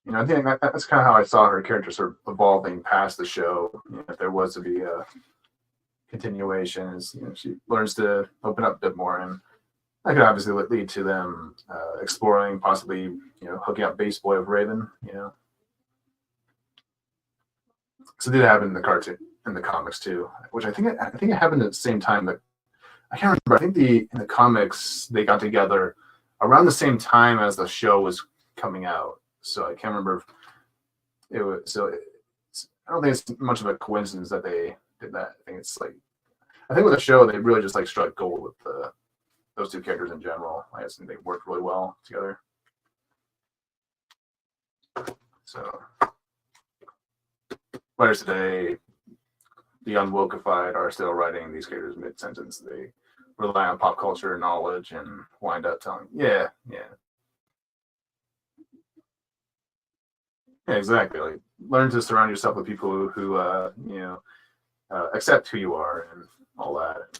You know, I think that's kind of how I saw her character sort of evolving past the show. You know, if there was to be a continuation, is, you know, she learns to open up a bit more, and that could obviously lead to them exploring, possibly, you know, hooking up Base Boy with Raven. You know, so it did happen in the cartoon, in the comics too, which I think it happened at the same time. But I can't remember. I think in the comics they got together around the same time as the show was coming out. So I can't remember if it was. So I don't think it's much of a coincidence that they did that. I think with the show they really just like struck gold with those two characters in general. I just think they worked really well together. So writers today, the unwokified, are still writing these characters mid-sentence. They rely on pop culture knowledge and wind up telling, yeah, exactly. Like, learn to surround yourself with people who you know, accept who you are and all that.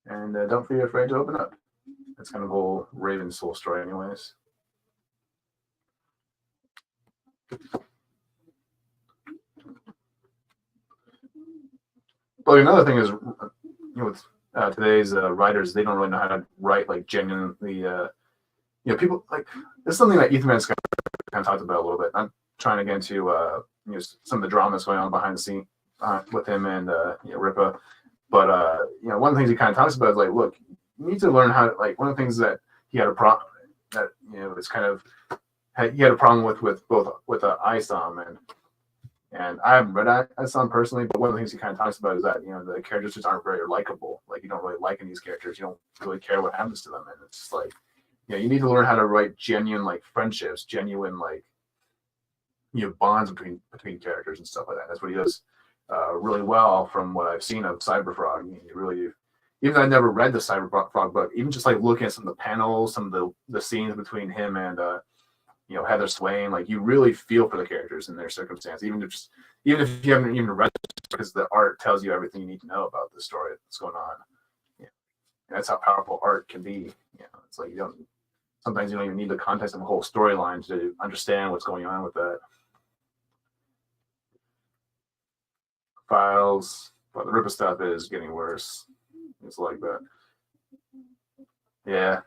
And don't be afraid to open up. That's kind of the whole Raven soul story, anyways. But another thing is, you know, with today's writers, they don't really know how to write like genuinely. You know, people like, this is something that Ethan Van Scott kind of talked about a little bit. I'm trying to get into you know, some of the dramas going on behind the scene with him and you know, Ripa. But you know, one of the things he kind of talks about is like, look, you need to learn how to, like, one of the things that he had a problem that, you know, it's kind of, he had a problem with ISOM, and I haven't read ISOM personally, but one of the things he kind of talks about is that, you know, the characters just aren't very likable. Like, you don't really like any of these characters. You don't really care what happens to them, and it's just like, you know, you need to learn how to write genuine like friendships, genuine like, you know, bonds between characters and stuff like that. That's what he does really well from what I've seen of Cyberfrog. I mean, even though I never read the Cyberfrog book, even just like looking at some of the panels, some of the scenes between him and you know, Heather Swain, like, you really feel for the characters and their circumstance, even if you haven't even read it, because the art tells you everything you need to know about the story that's going on. Yeah. And that's how powerful art can be. You know, it's like sometimes you don't even need the context of the whole storyline to understand what's going on with that. Files, but the Ripa stuff is getting worse. It's like that. Yeah.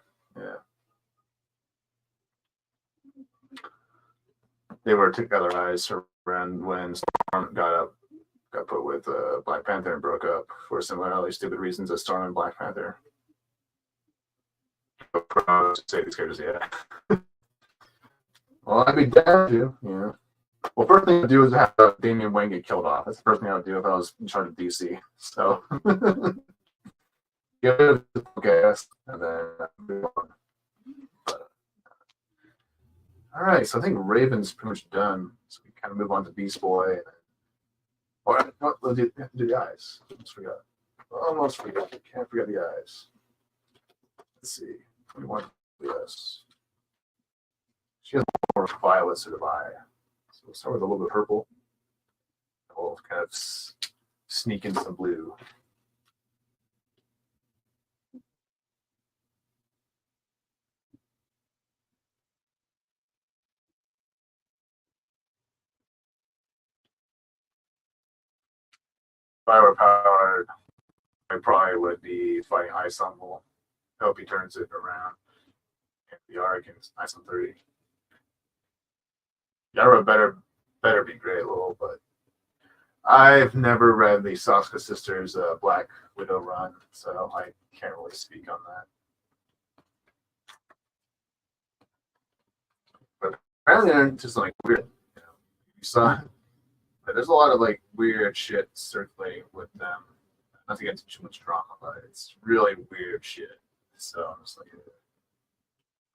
They were together eyes around when Storm got put with Black Panther and broke up for similarly stupid reasons as Storm and Black Panther. Say these characters, yeah. Well, I'd be down to, yeah. Well, first thing I'd do is have Damian Wayne get killed off. That's the first thing I would do if I was in charge of DC. So, get rid of the gas, and then move on. But, all right, so I think Raven's pretty much done. So we kind of move on to Beast Boy. Or let's do the eyes. Almost forgot. Can't forget the eyes. Let's see. We want this. She has more violet sort of eye. So we'll start with a little bit of purple. We'll kind of sneak in some blue. If I were powered, I probably would be fighting Ice Ensemble. I hope he turns it around. And the Arc and Ice on 30. Yara better be great, little, but I've never read the Soska Sisters Black Widow run, so I can't really speak on that. But apparently they're just like weird. You know, you saw there's a lot of like weird shit circulating with them. Not to get into too much drama, but it's really weird shit. So I'm just like,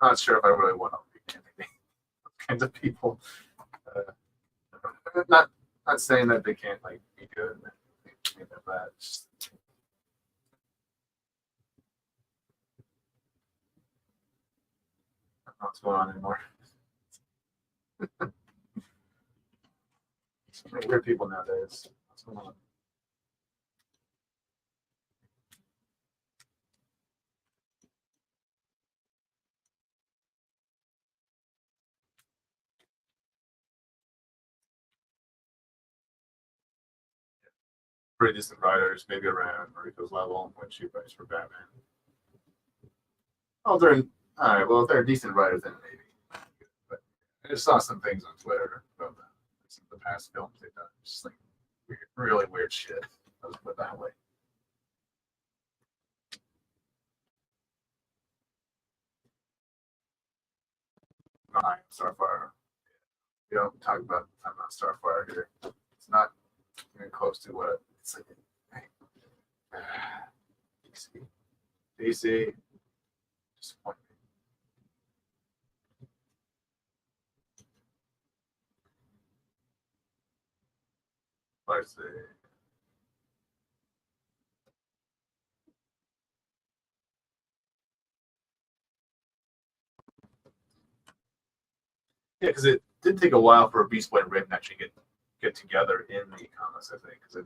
not sure if I really want to be those kinds of people. Not saying that they can't like be good. Anything like that. Just, I don't know what's going on anymore. So many weird people nowadays. What's going on? Pretty decent writers, maybe around Mariko's level when she writes for Batman. Oh, they're all right. Well, if they're decent writers, then maybe. But I just saw some things on Twitter about some of the past films they've done. Just like weird, really weird shit. Let's put it that way. Starfire. We don't talk about I'm not Starfire here. It's not even close to what it's like. DC. Disappointment. Let's see. Yeah, because it did take a while for Beast Boy and Raven actually get together in the comics. I think because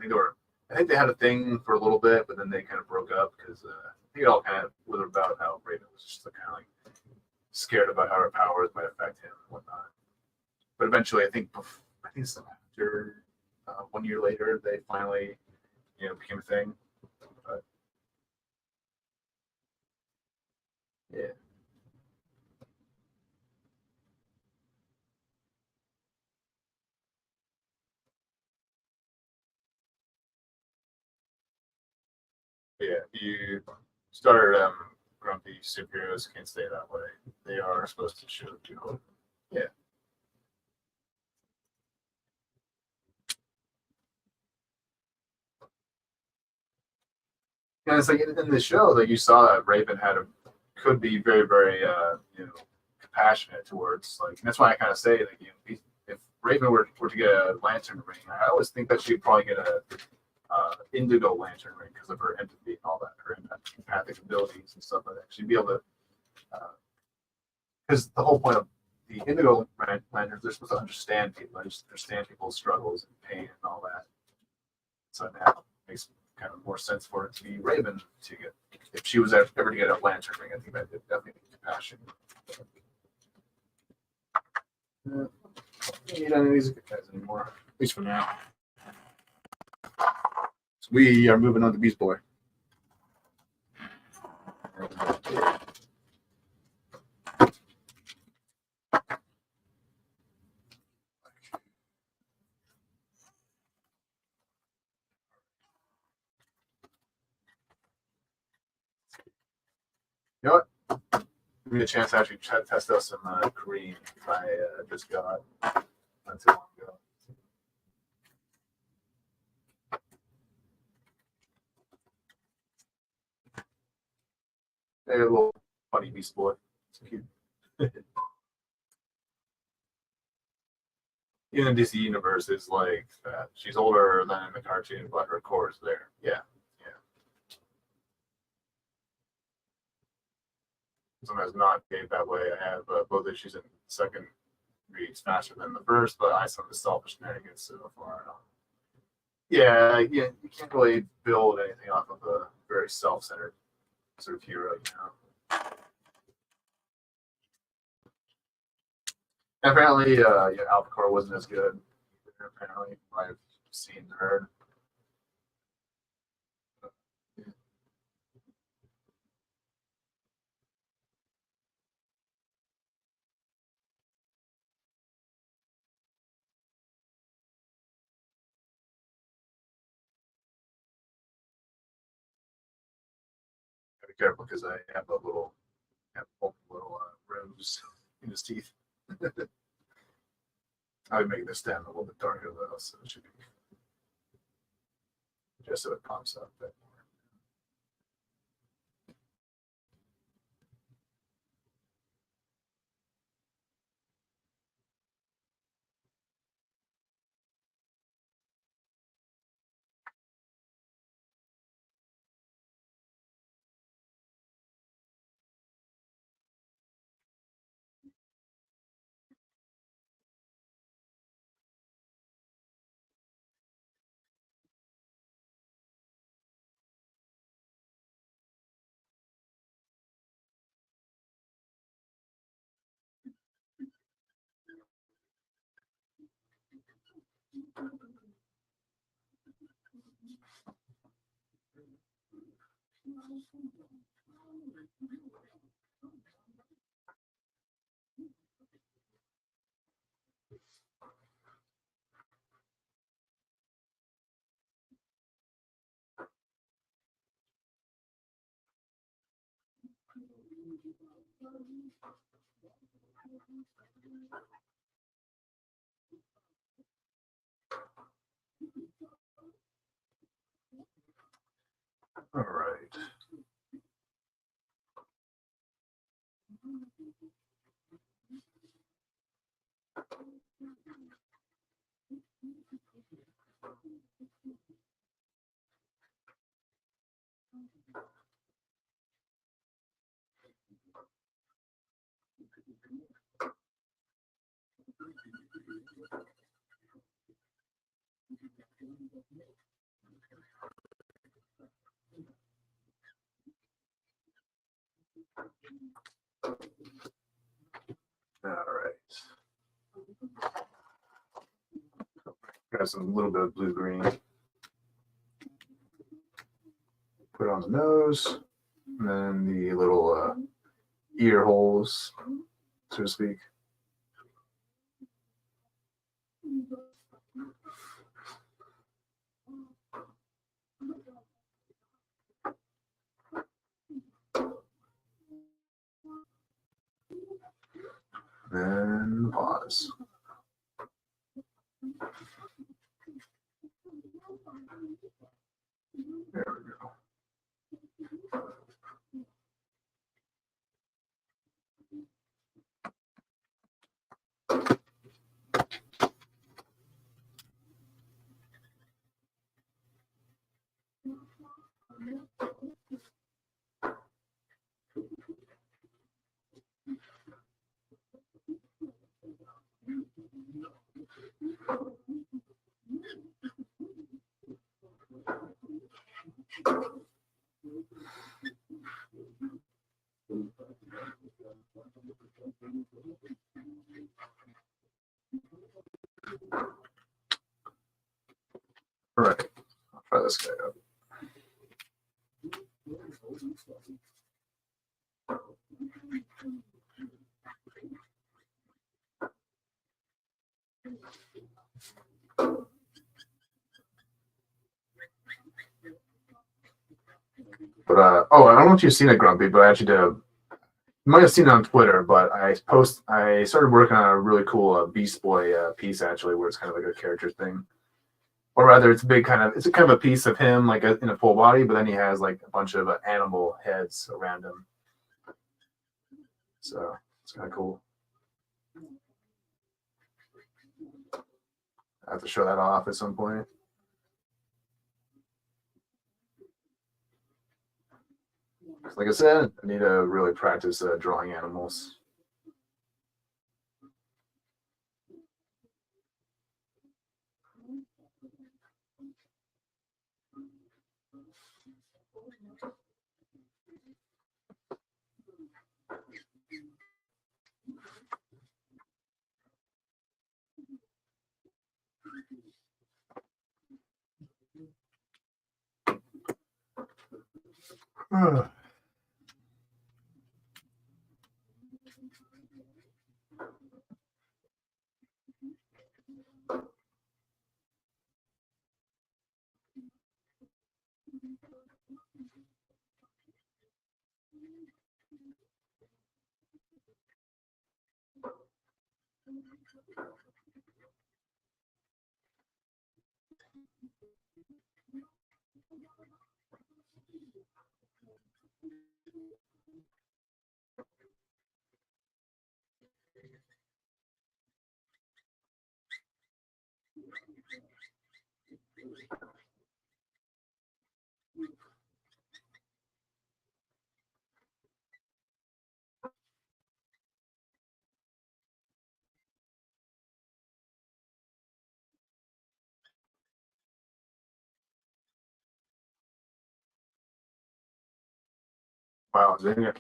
I think they had a thing for a little bit, but then they kind of broke up because I think it all kind of was about how Raven was just kind of like scared about how her powers might affect him and whatnot. But eventually, I think it's after 1 year later they finally became a thing. But yeah. Yeah, you started grumpy superheroes can't stay that way. They are supposed to show people. Yeah. And it's like in the show that you saw that Raven could be very, very compassionate towards and that's why I kind of say like if Raven were to get a lantern ring, I always think that she'd probably get a indigo lantern ring because of her empathy and all that, her empathic abilities and stuff like that. She'd be able to, because the whole point of the indigo lanterns, they're supposed to understand people, understand people's struggles and pain and all that. So that makes kind of more sense for it to be Raven to get, if she was ever to get a lantern ring, I think that would definitely be compassion. Don't need any of these guys anymore, at least for now. So we are moving on to Beast Boy. You know what? Give me a chance to actually test out some cream I just got not too long ago. Hey, a little funny Beast Boy. It's cute. Even the DC universe is like that. She's older than in the cartoon, but her core is there. Yeah. sometimes not behave that way. I have both issues in second reads faster than the first, but I some of the selfish shenanigans so far. Yeah, you can't really build anything off of a very self-centered sort of hero, you know. And apparently, yeah, Alphacore wasn't as good. Apparently, I've seen and heard. Be careful because I have multiple little rows in his teeth. I'll be making the stem a little bit darker though, so it should be just so it pops up a bit more. All right. All right. Got some little bit of blue green. Put it on the nose, and then the little ear holes, so to speak. Then pause. There we go. All right, I'll try this guy out. But oh, I don't know if you've seen it, Grumpy, but I actually did you might have seen it on Twitter, but I started working on a really cool Beast Boy piece actually, where it's kind of like a character thing. Or rather, it's a kind of a piece of him like in a full body, but then he has like a bunch of animal heads around him. So it's kind of cool. I have to show that off at some point. Like I said, I need to really practice drawing animals. Wow, dang it.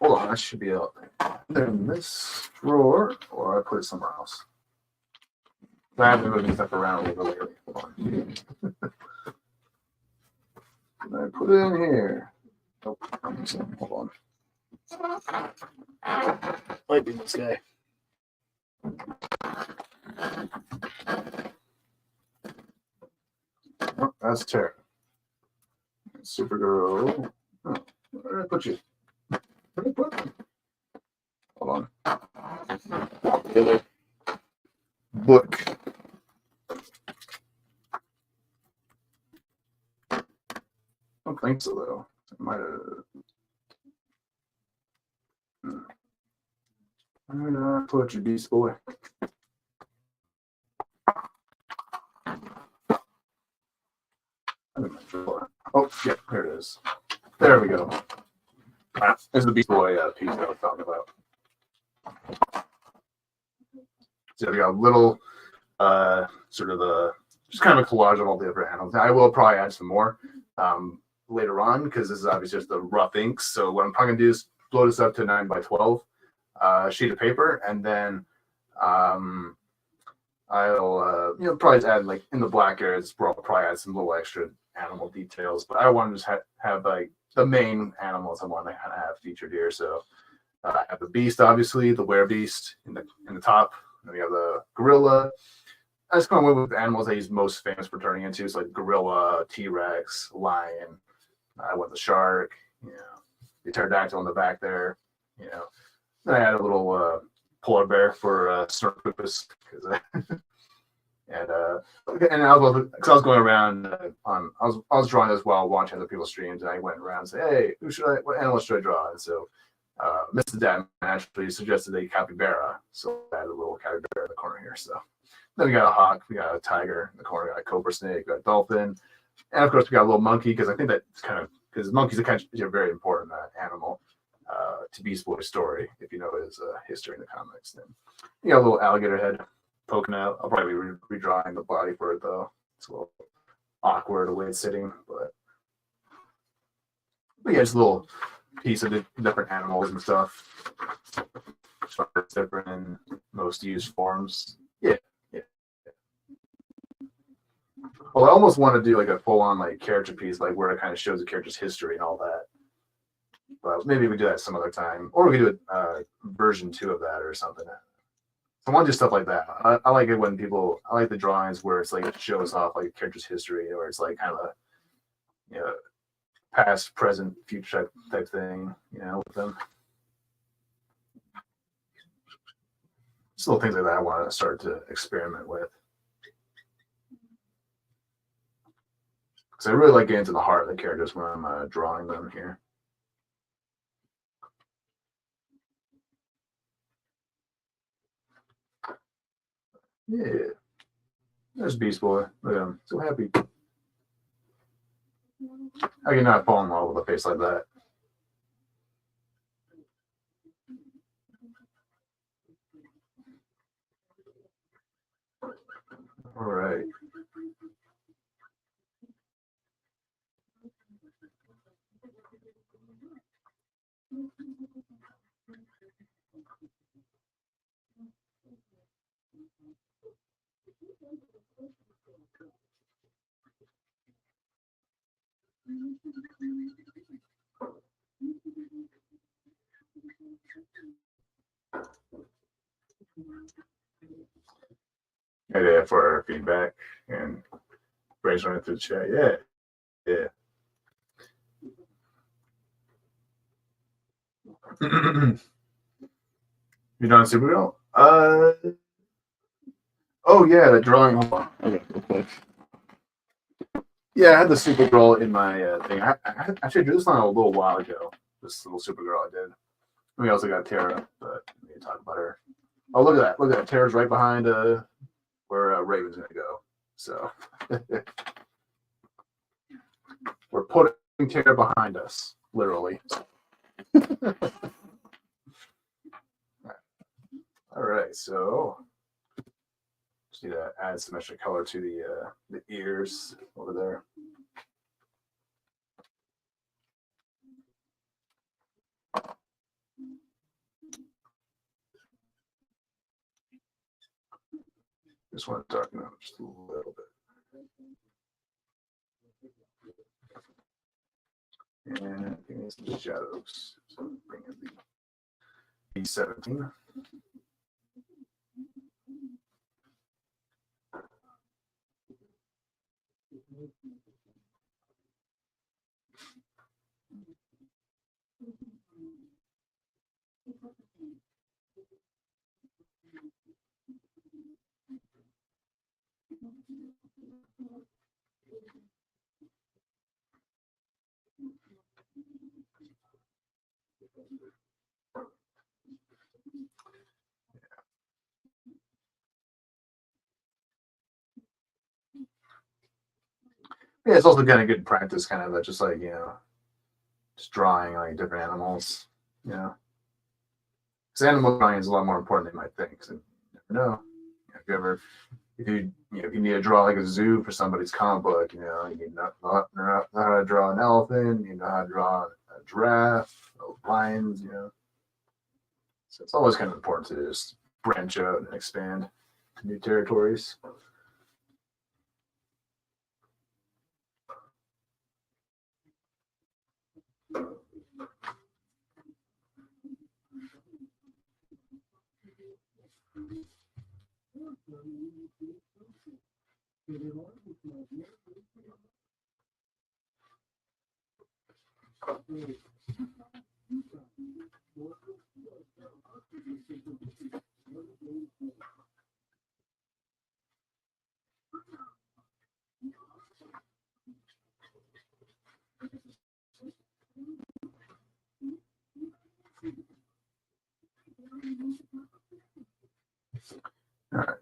Hold on, that should be out there in this drawer, or I put it somewhere else. I have been moving stuff around a little bit lately. Hold on. I put it in here. Nope, hold on. Might be this guy. Oh, that's Tara. Supergirl. Oh, where did I put you? Where did I put you? Hold on. The other book. I don't think so, though. I might have. Where did I put you, Beast Boy? Oh, yeah, here it is. There we go. This is the Beast Boy piece that I was talking about. So we got a little sort of just kind of a collage of all the different animals. Now, I will probably add some more later on because this is obviously just the rough inks. So what I'm probably gonna do is blow this up to 9x12 sheet of paper, and then I'll probably add like in the black areas where I'll probably add some little extra animal details. But I want to just have like the main animals I want to kind of have featured here. So I have the beast, obviously, the werebeast in the top. And we have the gorilla. I just kind of went with the animals that he's most famous for turning into. So like gorilla, T-Rex, lion. I went the shark. The pterodactyl in the back there. Then I had a little polar bear for snort purpose because and I was going around I was drawing as well, watching other people's streams, and I went around and said, hey, what animal should I draw? And so Mr. Dan actually suggested a capybara, so I had a little capybara in the corner here. So then we got a hawk, we got a tiger in the corner, we got a cobra snake, we got a dolphin, and of course we got a little monkey because I think that's kind of because monkeys are a very important animal to Beast Boy's story. If you know his history in the comics, then you got a little alligator head poking out. I'll probably be redrawing the body for it though. It's a little awkward the way it's sitting, but yeah, just a little piece of the different animals and stuff. It's different in most used forms. Yeah. Well, I almost want to do like a full-on like character piece, like where it kind of shows the character's history and all that. But maybe we do that some other time, or we could do a version 2 of that or something. I want to do stuff like that. I like it when I like the drawings where it's like it shows off like a character's history, or it's like kind of a past, present, future type thing, with them. Just little things like that I want to start to experiment with. Because I really like getting into the heart of the characters when I'm drawing them here. Yeah. There's Beast Boy. Look at him. So happy. How can you not fall in love with a face like that? Yeah, for our feedback and Ray's running through the chat. Yeah. You done Supergirl? Oh yeah, the drawing. Hold on. Okay. Yeah, I had the Supergirl in my thing. I actually drew this one a little while ago. This little Supergirl I did. We also got Tara, but we need to talk about her. Oh, look at that! Look at that! Tara's right behind where Raven's gonna go. So we're putting Tara behind us, literally. All right, so just need to add some extra color to the ears over there. Just want to darken up just a little bit. And give me some shadows. So bring in the B17. Yeah, it's also kind of good practice, kind of just like, just drawing like different animals, Because animal drawing is a lot more important than you might think. Because you never know. If you need to draw like a zoo for somebody's comic book, you need to know how to draw an elephant, you know how to draw a giraffe, lions, So it's always kind of important to just branch out and expand to new territories. All right.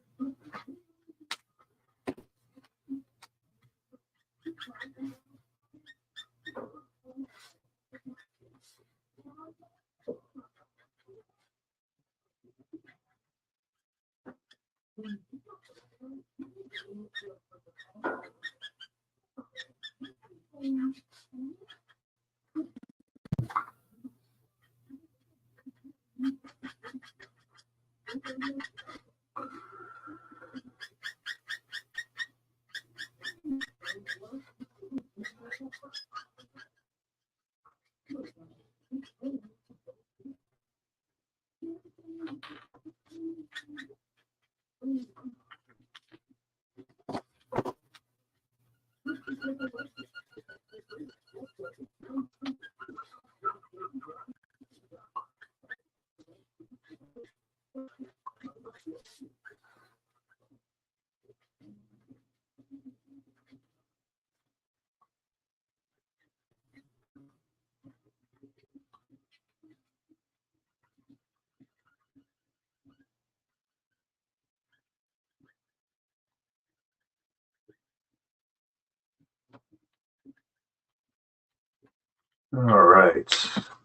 All right.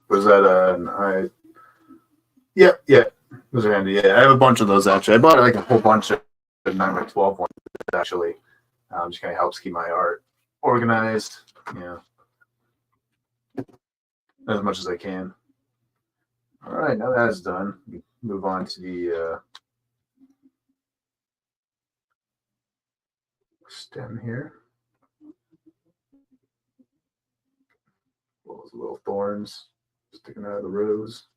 Was that an I? Yep. Those are handy. Yeah, I have a bunch of those actually. I bought like a whole bunch of 9x12 ones actually. Just kind of helps keep my art organized. As much as I can. All right, now that's done. We move on to the stem here. Those little thorns sticking out of the rose.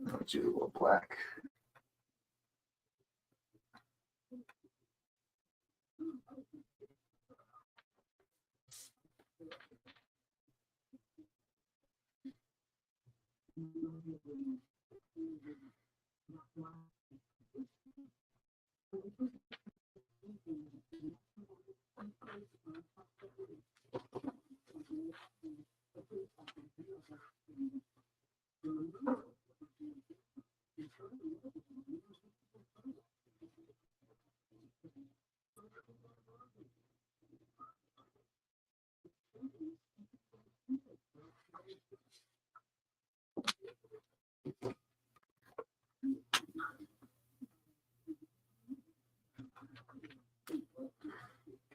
Let's do a little black.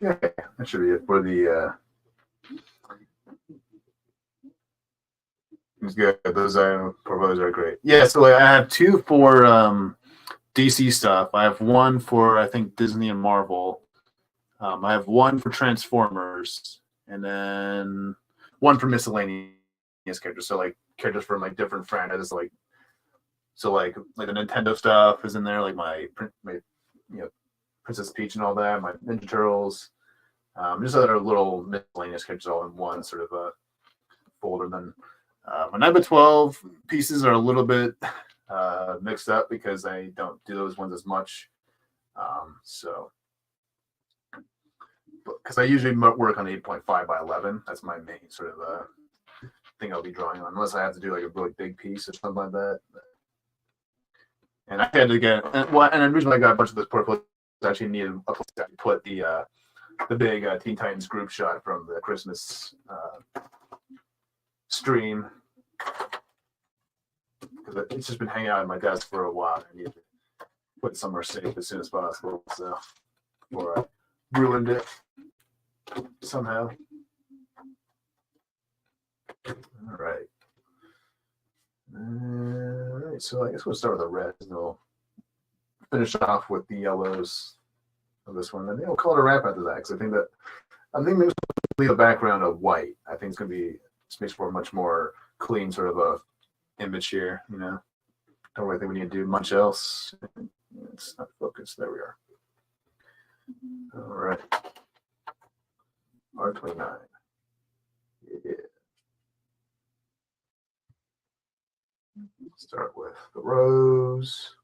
Okay, that should be it for the. It's good. Those portfolios are great. Yeah, so I have two for DC stuff. I have one for I think Disney and Marvel. I have one for Transformers, and then one for miscellaneous characters. So like characters from like different franchises, like like the Nintendo stuff is in there, like my Princess Peach and all that, my Ninja Turtles, just other little miscellaneous characters all in one sort of a folder. Then my 9x12 pieces are a little bit mixed up because I don't do those ones as much. Because I usually work on 8.5 by 11. That's my main sort of thing I'll be drawing on, unless I have to do like a really big piece or something like that. And I had to get, and originally I got a bunch of those portfolios. I actually needed a place to put the big Teen Titans group shot from the Christmas stream, because it's just been hanging out on my desk for a while. I need to put it somewhere safe as soon as possible, so before I ruined it somehow. All right. All right, so I guess we'll start with the reds, and we'll finish off with the yellows of this one. And then we'll call it a wrap after that, because I think maybe we'll leave a background of white. I think it's going to be, just makes for a much more clean sort of a image here, you know. Don't really think we need to do much else. It's not focused. There we are. All right. R29. Yeah. Start with the rose.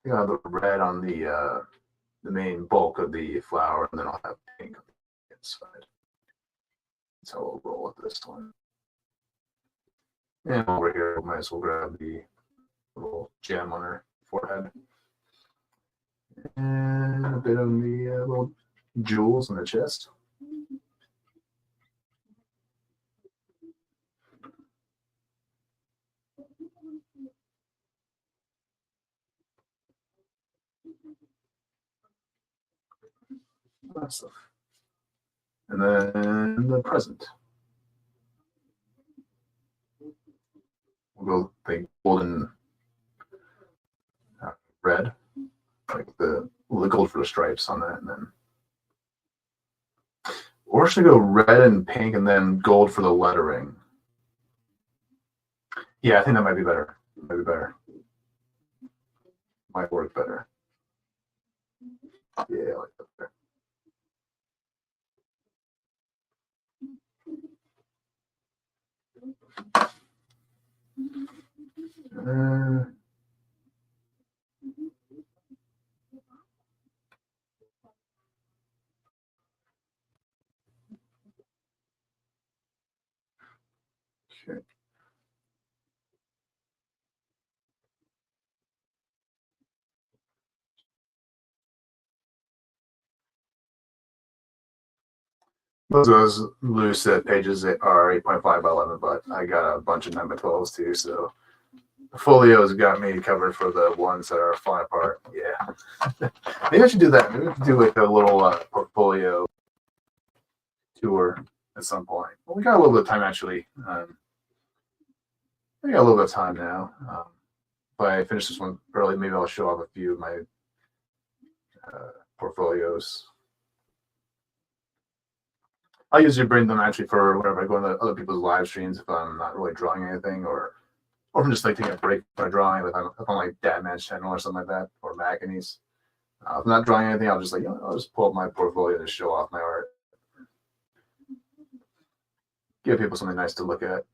You know, the red on the main bulk of the flower, and then I'll have pink on the inside. That's how we'll roll with this one. And over here, we might as well grab the little gem on her forehead. And a bit of the little jewels on the chest. That stuff. And then the present. We'll go the golden red, like the gold for the stripes on that, and then, or should I go red and pink and then gold for the lettering? Yeah, I think that might be better. Might be better. Might work better. Yeah, I like that better. Okay. Those loose pages are 8.5 by 11, but I got a bunch of 9x12s too, so the folio's got me covered for the ones that are falling apart. Yeah. Maybe I should do that. Maybe we should do like a little portfolio tour at some point. Well, we got a little bit of time actually. We got a little bit of time now. I finish this one early, maybe I'll show off a few of my portfolios. I usually bring them actually for whenever I go into other people's live streams if I'm not really drawing anything, or if I'm just like taking a break by drawing, if I'm like Dadman's channel or something like that, or Macanese. If I'm not drawing anything, I'll just like, I'll just pull up my portfolio to show off my art. Give people something nice to look at.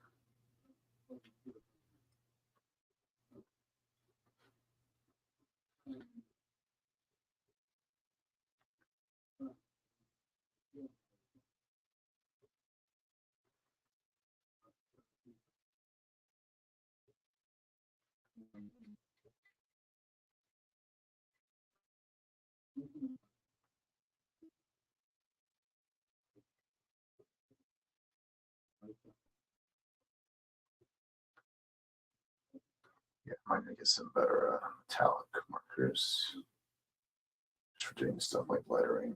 Yeah, I might get some better metallic markers for doing stuff like lettering.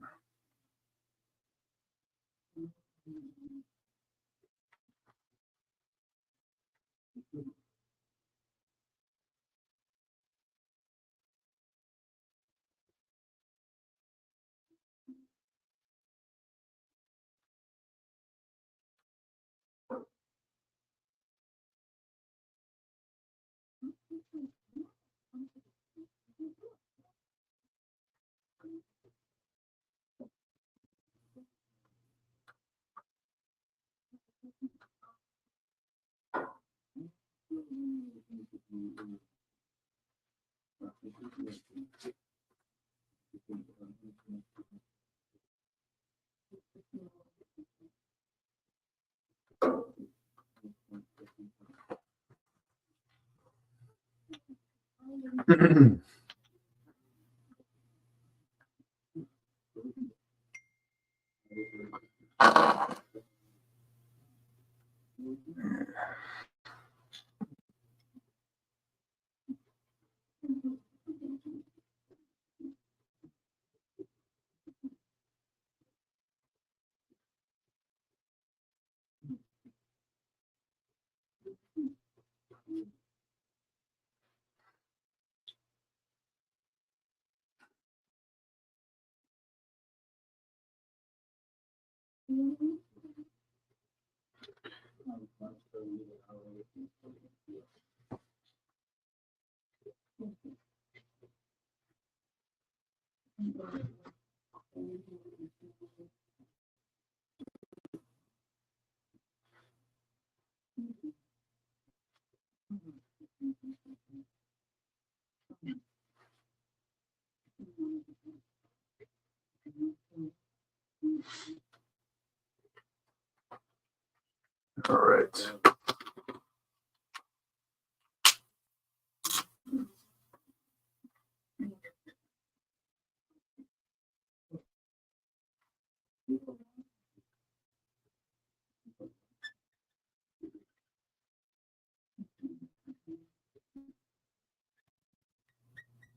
All right.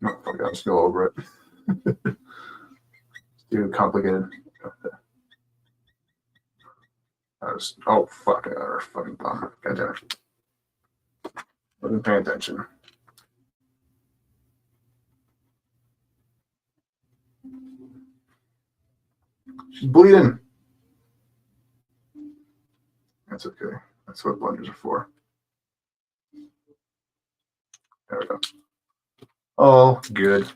Oh, fuck, I'll just go over it. It's too complicated. Oh, fuck, I got her fucking bum. God damn it. Wasn't paying attention. She's bleeding. That's okay. That's what blenders are for. There we go. Oh, good.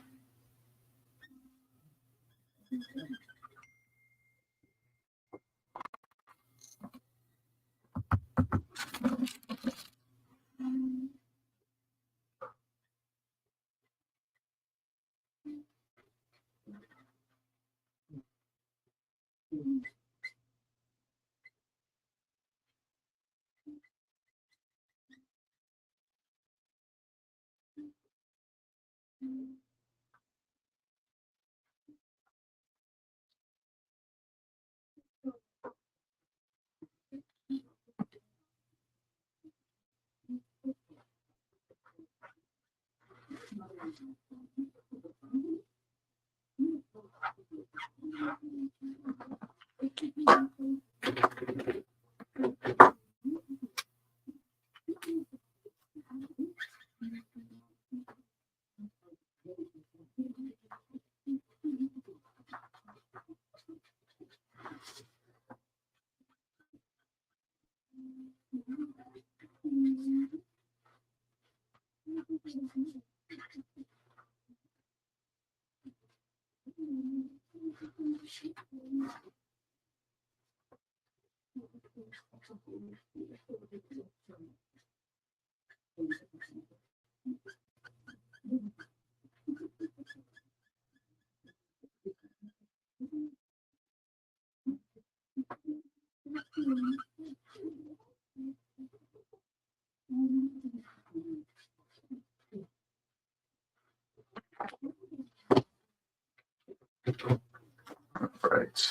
Right.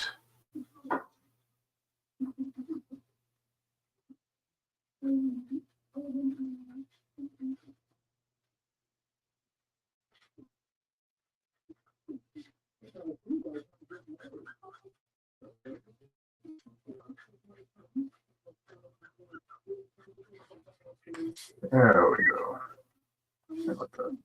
There we go. How about that?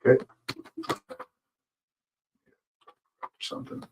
Okay. Something.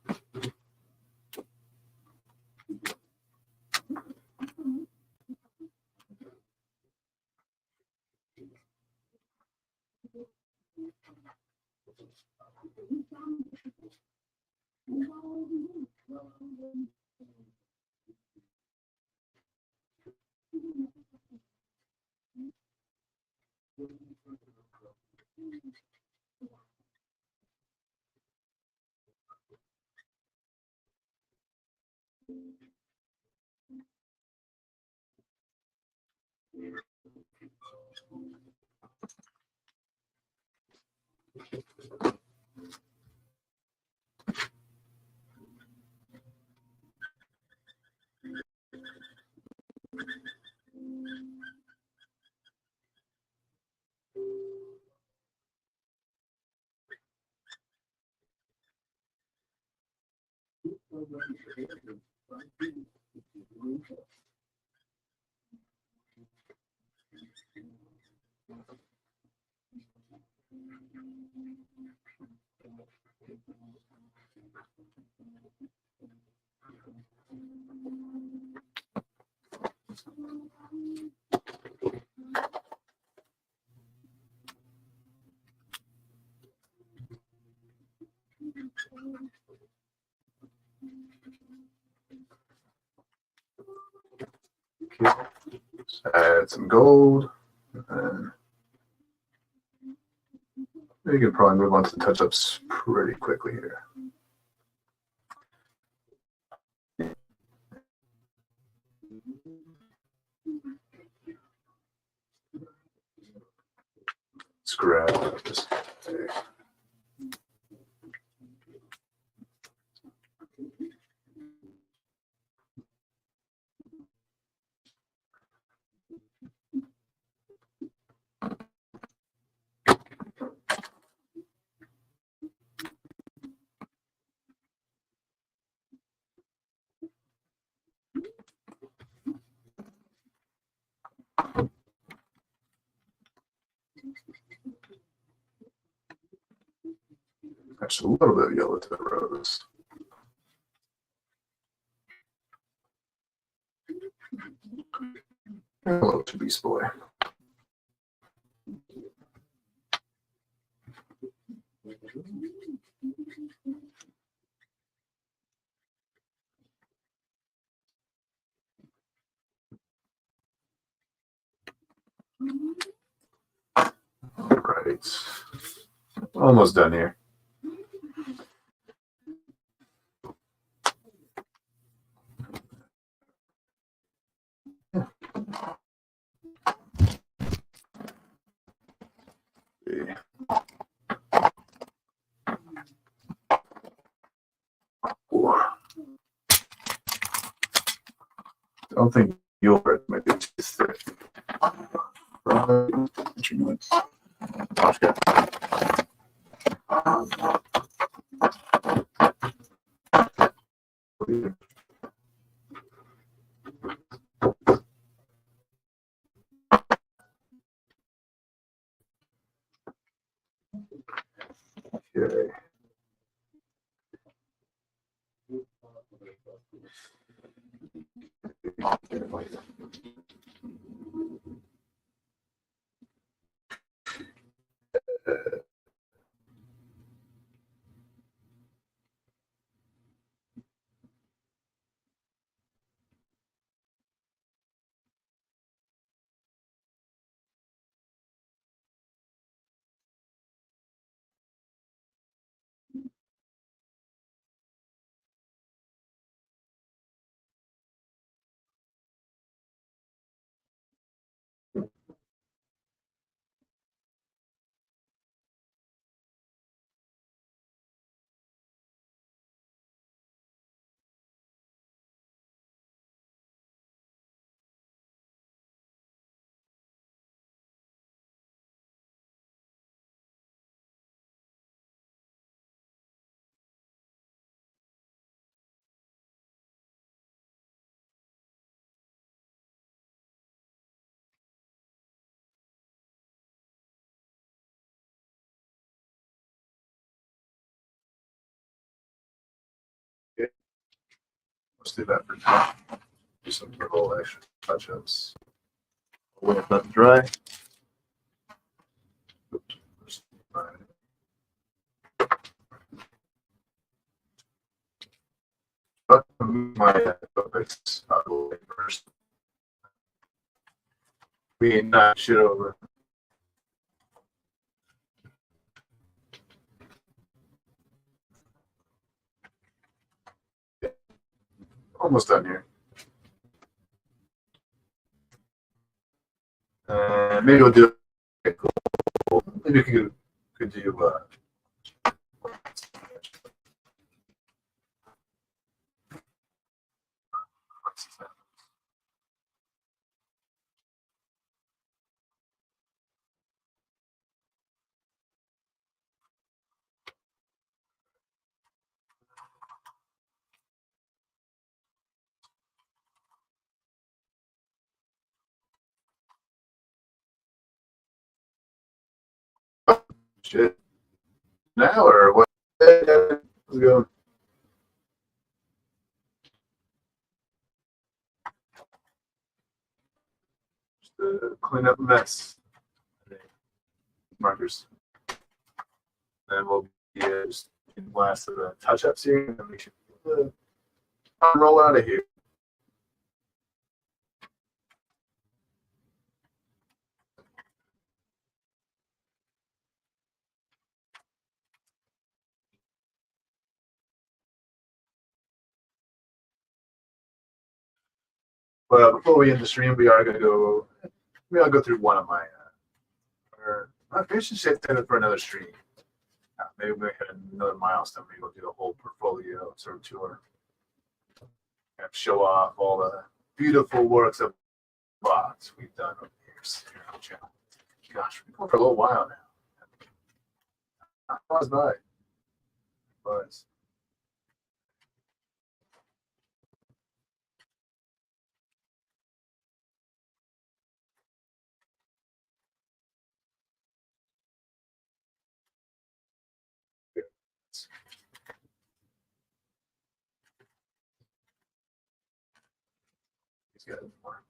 Okay. Let's add some gold. And we can probably move on to the touch-ups pretty quickly here. Let's grab this. Just a little bit of yellow to the rose. Hello to Beast Boy. Right. Almost done here. Yeah. I don't think yours might be too thick. Okay. Let's do that for now. Do some little extra touch-ups. Wait for that to dry. Oops. But my topics first. We knock shit over. Almost done here. Maybe we'll do. Maybe we could do. Shit. Now or what? How's it going? Just clean up a mess. Markers. Then we'll be just in blast of the touch-ups here and make sure roll out of here. Well, before we end the stream, we are going to go. Maybe I'll go through one of my. Maybe I should save that for another stream. Maybe we'll hit another milestone. Maybe we'll do a whole portfolio sort of tour. And show off all the beautiful works of bots we've done over the years here on the channel. Gosh, we've been going for a little while now. Buzz by. Buzz. He's got more.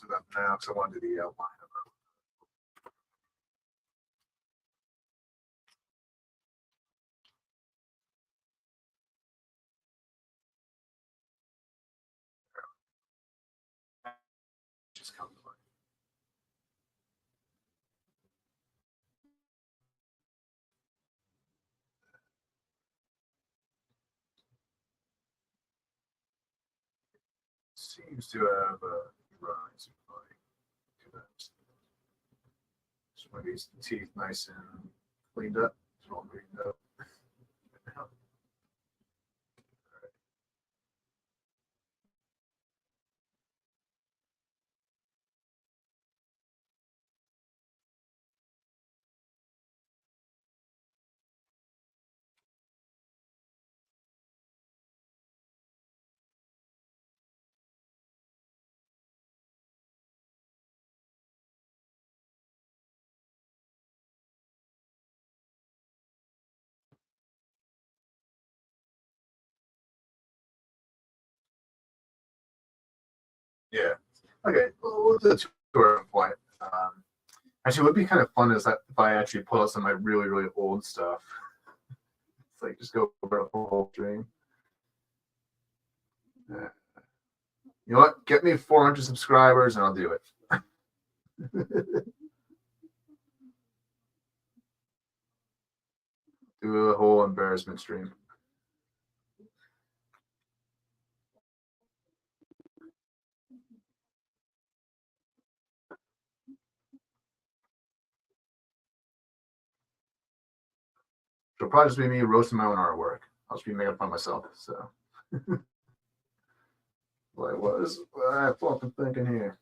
it up now because I want to do the outline of it. Just come to life. Seems to have rise. Just want these teeth nice and cleaned up. It's all cleaned up. Yeah. Okay. Well, that's a tour point. Actually, what would be kind of fun is that if I actually pull out some of my really, really old stuff. It's like just go over a whole stream. You know what? Get me 400 subscribers and I'll do it. Do a whole embarrassment stream. It'll probably just be me roasting my own artwork. I'll just be making fun of myself. So, like, what I fucking thinking here?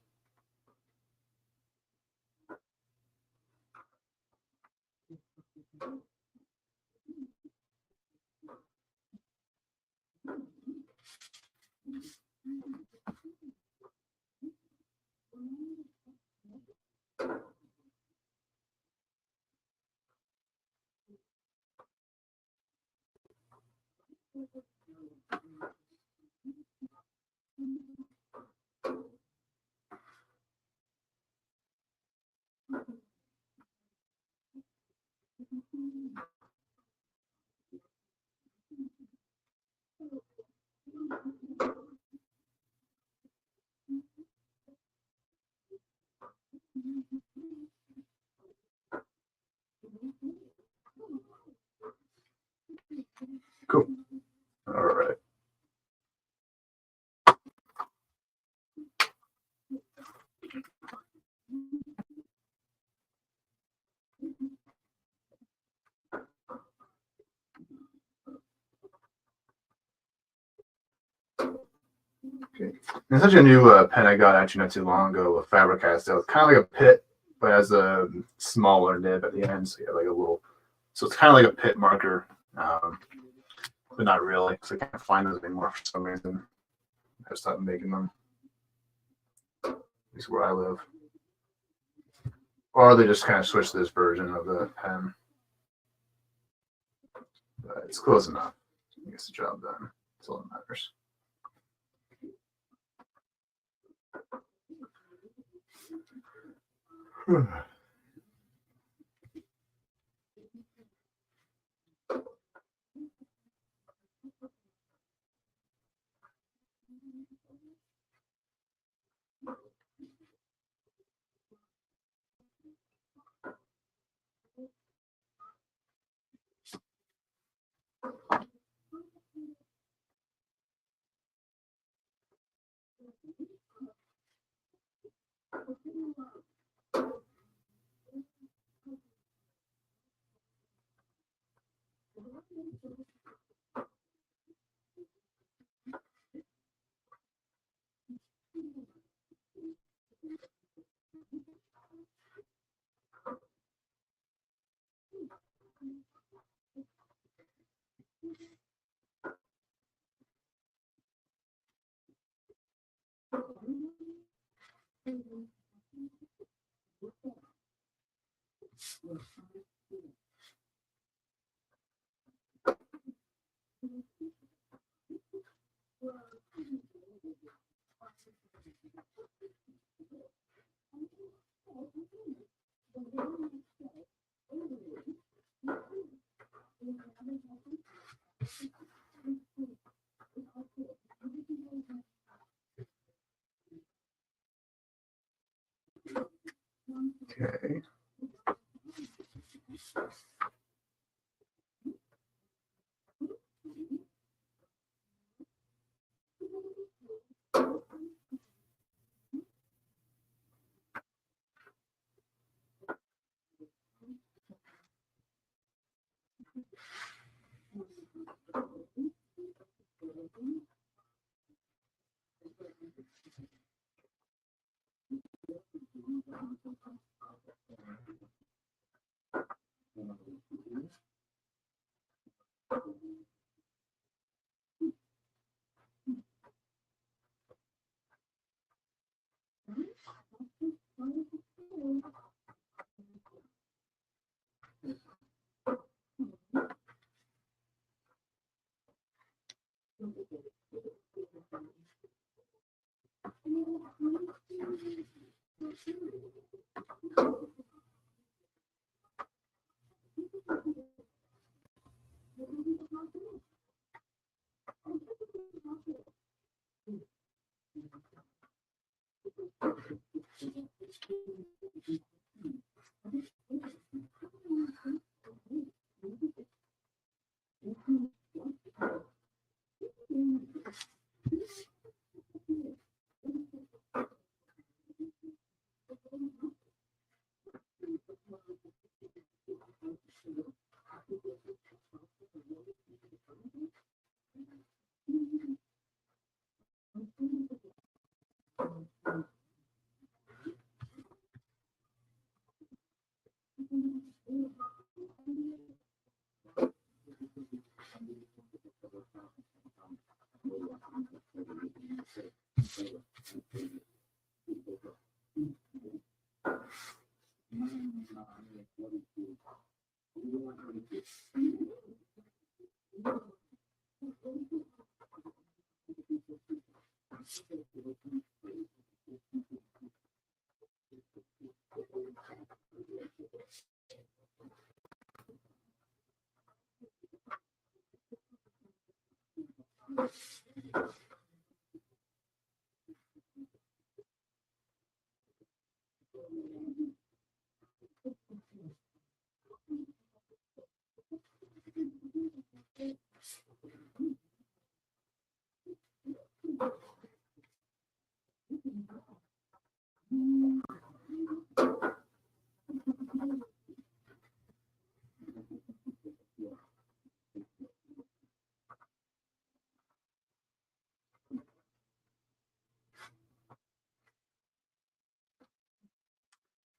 Cool. All right. Okay. There's such a new pen I got actually not too long ago, a Faber-Castell. It's kind of like a pit, but has a smaller nib at the end, so you have like a little. So it's kind of like a pit marker, but not really, because I can't find those anymore for some reason. I stopped making them, at least where I live. Or they just kind of switched this version of the pen. But it's close enough. It gets the job done. That's all that matters.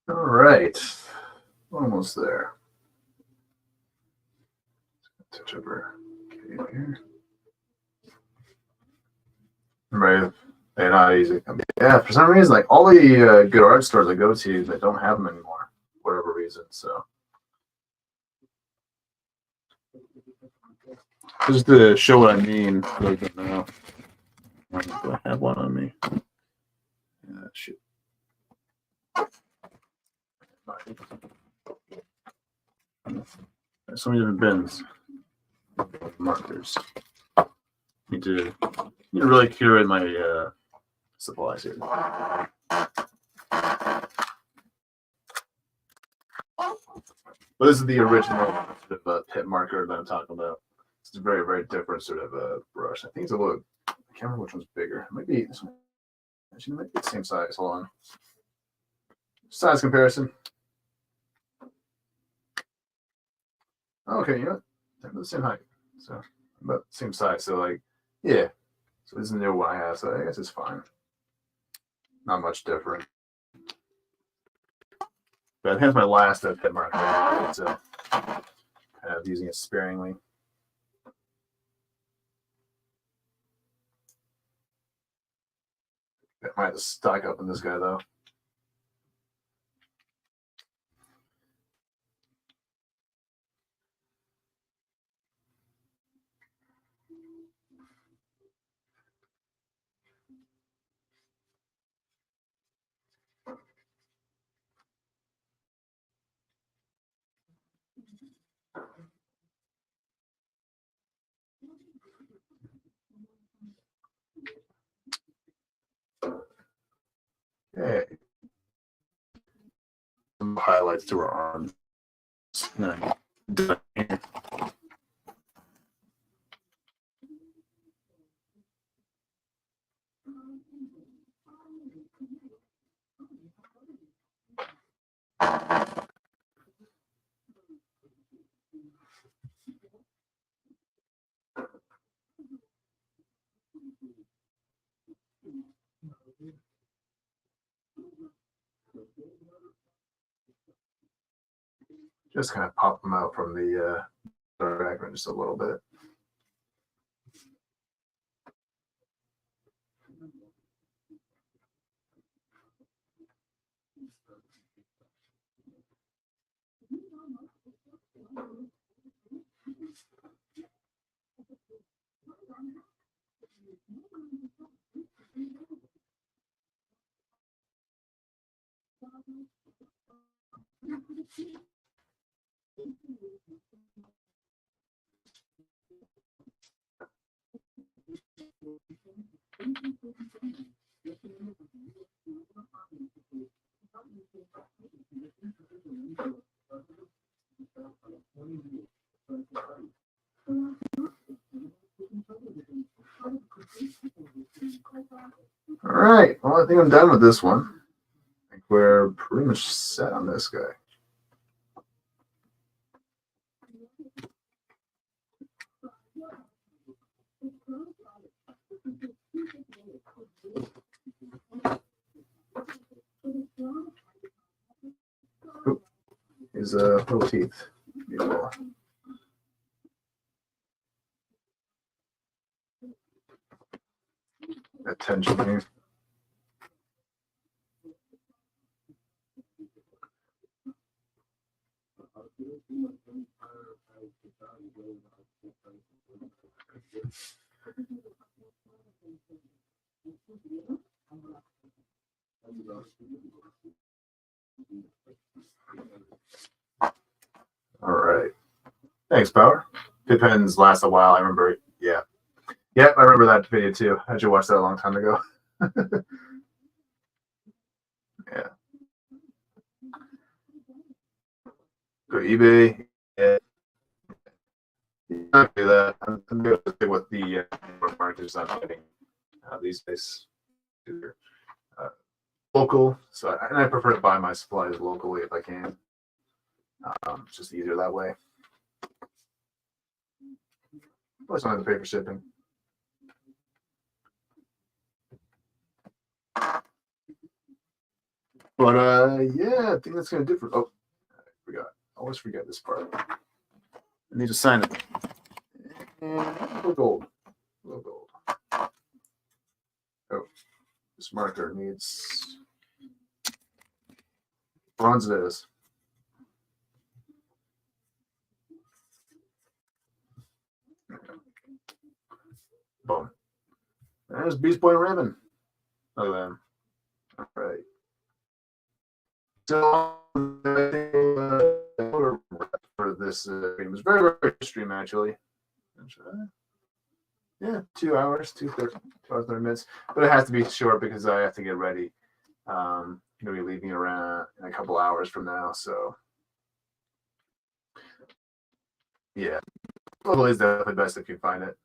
All right, almost there. Touch over here. Right, they're not easy. Yeah, for some reason, like all the good art stores I go to, they don't have them anymore, for whatever reason. So, just to show what I mean, I really don't know. Do I have one on me? Yeah, shit. So many different bins. Markers. Need to really curate my supplies here. But this is the original sort of pit marker that I'm talking about. It's a very, very different sort of brush. I think it's a little. I can't remember which one's bigger. It might be this one. Actually, it might be the same size. Hold on. Size comparison. Okay, you know what? They're the same height. So about the same size. So like, yeah. So this is the new one I have. So I guess it's fine. Not much different. But I think it's my last pit marker. So kind of using it sparingly. I might have to stock up on this guy though. Okay. Some highlights to our arms. Just kind of pop them out from the background just a little bit. All right, well, I think I'm done with this one. I think we're pretty much set on this guy. Oop, his little teeth. Beautiful. Attention here. All right. Thanks, Power. Pip pens last a while. I remember. Yeah. Yep, I remember that video too. I actually watched that a long time ago. Yeah. Go eBay. Yeah. I'll do that. I'm going to stick with the markers I'm getting these days. Local, so and I prefer to buy my supplies locally if I can. It's just easier that way. Plus, I don't have to pay for shipping. But yeah, I think that's gonna do for. Oh, I forgot. I always forget this part. I need to sign it. And a little gold. A little gold. Oh, this marker needs bronze. It is. Boom. There's Beast Boy ribbon. Look at that. All right. So I think for this stream was very, very stream actually. Yeah, 2 hours, 2 hours, 30 minutes. But it has to be short because I have to get ready. Gonna be leaving around in a couple hours from now. So yeah, local is definitely best if you find it.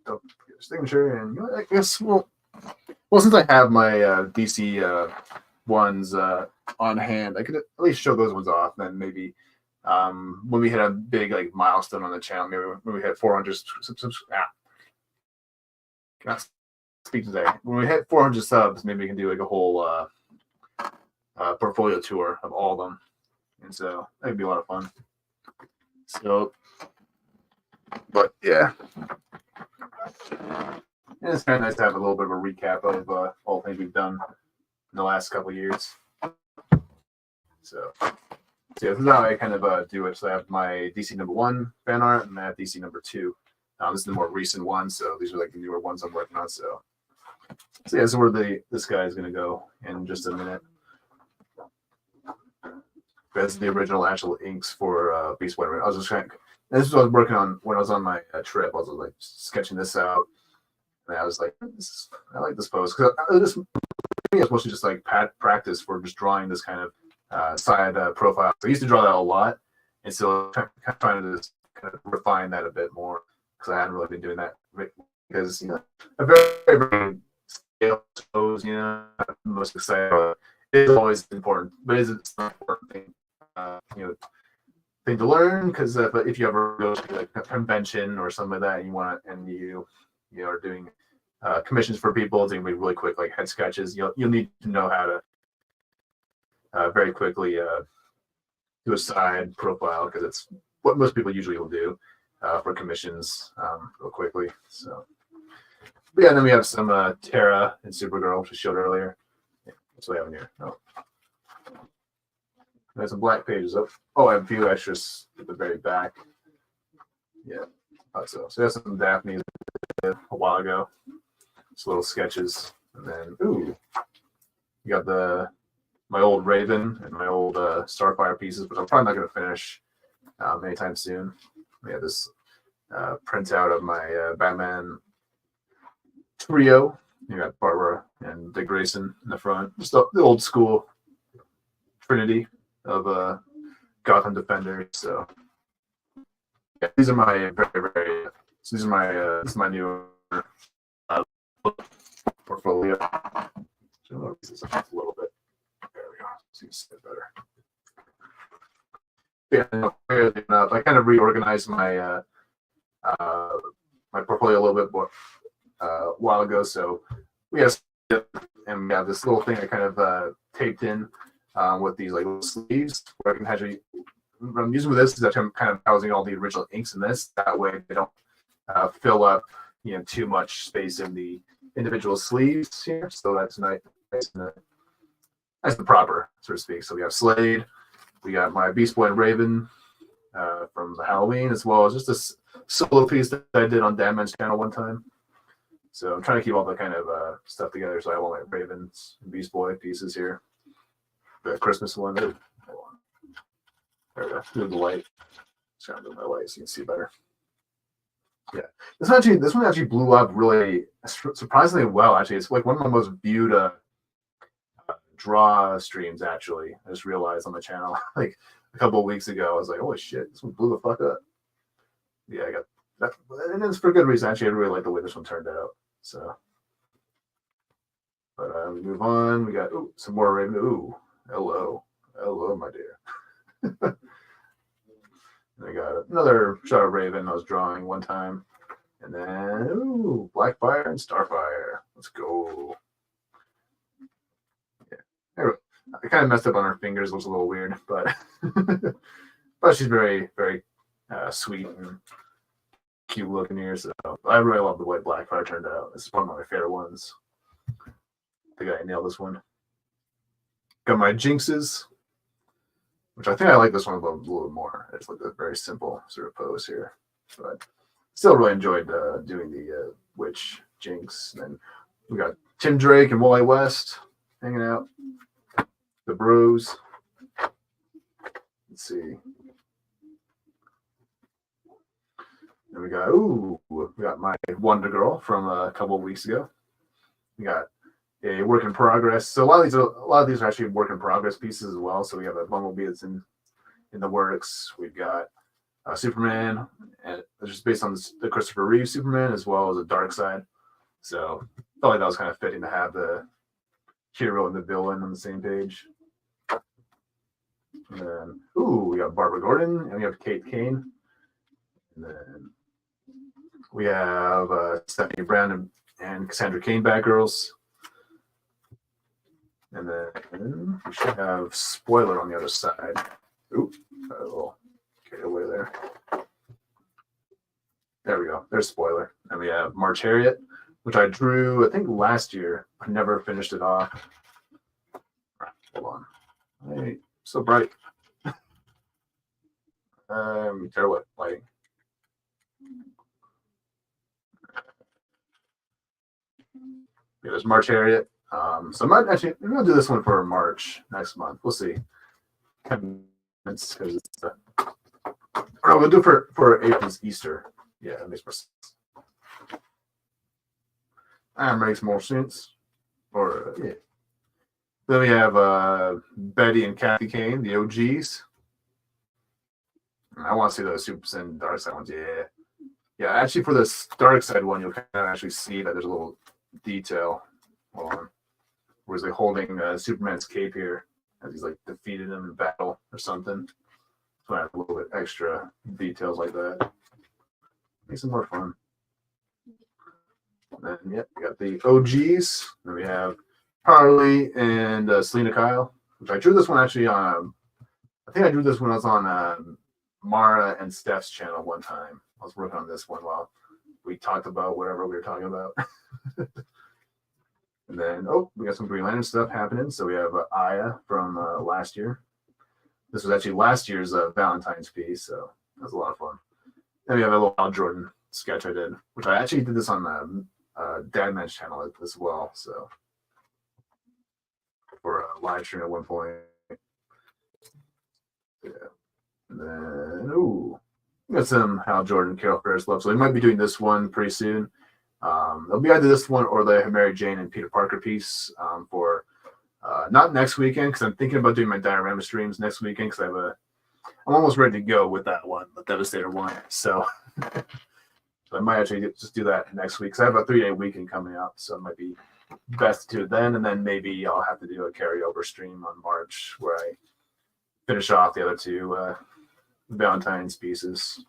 Don't forget your signature, and you know, I guess well, since I have my DC ones on hand, I could at least show those ones off. Then maybe when we hit a big like milestone on the channel, maybe when we hit 400 cannot speak today. When we hit 400 subs, maybe we can do like a whole portfolio tour of all of them, and so that'd be a lot of fun. So, but yeah. And it's kind of nice to have a little bit of a recap of all the things we've done in the last couple of years. So yeah, this is how I kind of do it. So I have my DC #1 fan art, and I have DC #2. This is the more recent one, so these are like the newer ones I'm working on. So yeah, this is where this guy is going to go in just a minute. That's the original actual inks for Beast Boy. I was just trying. This is what I was working on when I was on my trip. I was like sketching this out, and I was like, I like this pose because it's mostly just like practice for just drawing this kind of side profile. So I used to draw that a lot, and so kind of trying to just kind of refine that a bit more because I hadn't really been doing that because a very very scale pose, I'm most excited about. It's always important, but it's an important thing, thing to learn because if you ever go to like a convention or something like that, and you are doing commissions for people, doing really quick like head sketches, you'll need to know how to very quickly do a side profile because what most people usually will do for commissions real quickly. So, but yeah, and then we have some Terra and Supergirl, which I showed earlier. Yeah, that's what I have in here. Oh. There's some black pages up. Oh, I have a few extras at the very back. Yeah, so there's some Daphne's a while ago. Just little sketches, and then you got my old Raven and my old Starfire pieces, which I'm probably not going to finish anytime soon. We have this printout of my Batman trio. You got Barbara and Dick Grayson in the front. Just the old school Trinity of Gotham Defenders. So yeah, these are my very. So these are this is my new portfolio. So I'm gonna raise this up a little bit. There we go. So you can see it better. Yeah, I kind of reorganized my my portfolio a little bit more a while ago. So we have this little thing I kind of taped in with these like little sleeves where I can actually. What I'm using with this is that I'm kind of housing all the original inks in this. That way they don't fill up, too much space in the individual sleeves here. So that's nice and proper, so to speak. So we have Slade, we got my Beast Boy and Raven from the Halloween, as well as just this solo piece that I did on Danman's channel one time. So I'm trying to keep all the kind of stuff together. So I have all my Ravens and Beast Boy pieces here. The Christmas one. There we go. Do the light. Just trying to do my light so you can see better. Yeah, this one actually blew up really surprisingly well. Actually, it's like one of my most viewed draw streams. Actually, I just realized on the channel like a couple of weeks ago. I was like, "Holy shit, this one blew the fuck up." Yeah, I got that, and it's for good reason. Actually, I really like the way this one turned out. So, but we move on. We got some more Raven. Ooh, hello, my dear. I got another shot of Raven I was drawing one time. And then, Blackfire and Starfire. Let's go. Yeah. Anyway, I kind of messed up on her fingers. It was a little weird, but but she's very, very sweet and cute looking here. So I really love the way Blackfire turned out. This is one of my favorite ones. I think I nailed this one. Got my Jinxes, which I think I like this one a little bit more. It's like a very simple sort of pose here. But still really enjoyed doing the Witch Jinx. And then we got Tim Drake and Wally West hanging out. The Bros. Let's see. And we got my Wonder Girl from a couple of weeks ago. We got a work in progress. So a lot of these are actually work in progress pieces as well. So we have a Bumblebee that's in the works. We've got Superman, and it's just based on the Christopher Reeve Superman, as well as a Dark Side. So I felt like that was kind of fitting to have the hero and the villain on the same page. And then we got Barbara Gordon, and we have Kate Kane. And then we have Stephanie Brown and Cassandra Cain Batgirls. And then we should have Spoiler on the other side. Oop, a little get away there. There we go. There's Spoiler. And we have March Harriet, which I drew, I think, last year. I never finished it off. Right, hold on. Hey, so bright. Terrible lighting. Yeah, there's March Harriet. So I'm gonna do this one for March next month. We'll see. 10 minutes because it's we'll do it for April's Easter. Yeah, that makes more sense. That makes more sense. Or yeah. Then we have Betty and Kathy Kane, the OGs. I want to see those Super Sin Dark Side ones. Yeah. Yeah, actually for this Dark Side one, you'll kind of actually see that there's a little detail. Hold on. Where he's like holding Superman's cape here as he's like defeated him in battle or something. So I have a little bit extra details like that. Makes it more fun. And then, yep, we got the OGs. Then we have Harley and Selena Kyle, which I drew this one actually on. I think I drew this when I was on Mara and Steph's channel one time. I was working on this one while we talked about whatever we were talking about. And then, oh, we got some Green Lantern stuff happening. So we have Aya from last year. This was actually last year's Valentine's piece, so that was a lot of fun. Then we have a little Al Jordan sketch I did, which I actually did this on the Dadman's channel as well. So for a live stream at one point. Yeah. And then, ooh, we got some Hal Jordan, Carol Ferris love. So we might be doing this one pretty soon. It'll be either this one or the Mary Jane and Peter Parker piece for not next weekend, because I'm thinking about doing my diorama streams next weekend, because I'm almost ready to go with that one, the Devastator one. So, so I might actually just do that next week, because I have a 3-day weekend coming up, so it might be best to do it then, and then maybe I'll have to do a carryover stream on March where I finish off the other two Valentine's pieces.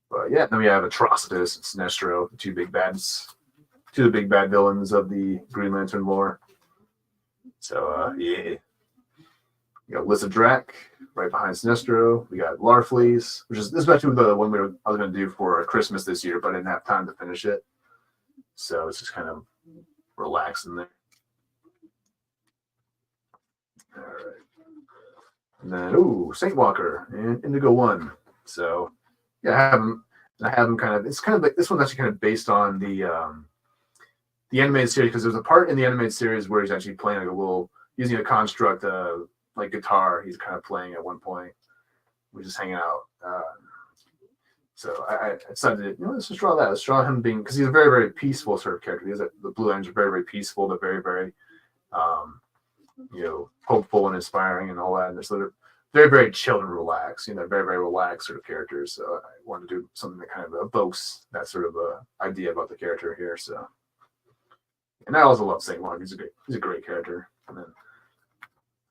But yeah, then we have Atrocitus and Sinestro, the two big bads, two of the big bad villains of the Green Lantern lore. So yeah, we got Lizard Drac right behind Sinestro. We got Larfleeze, which is this is actually the one I was going to do for Christmas this year, but I didn't have time to finish it. So it's just kind of relaxing there. All right. And then, ooh, Saint Walker and Indigo One. So, yeah, I have them kind of, it's kind of like, this one's actually kind of based on the animated series, because there's a part in the animated series where he's actually playing like a little, using a construct like guitar, he's kind of playing at one point. We're just hanging out. So I decided, let's just draw that. Let's draw him being, because he's a very, very peaceful sort of character. The Blue Lanterns are very, very peaceful. They're very, very, hopeful and inspiring and all that. And they're sort of very, very chilled and relaxed. They're very, very relaxed sort of characters. So I wanted to do something that kind of evokes that sort of idea about the character here. So, and I also love Saint Walker. He's a great character. And then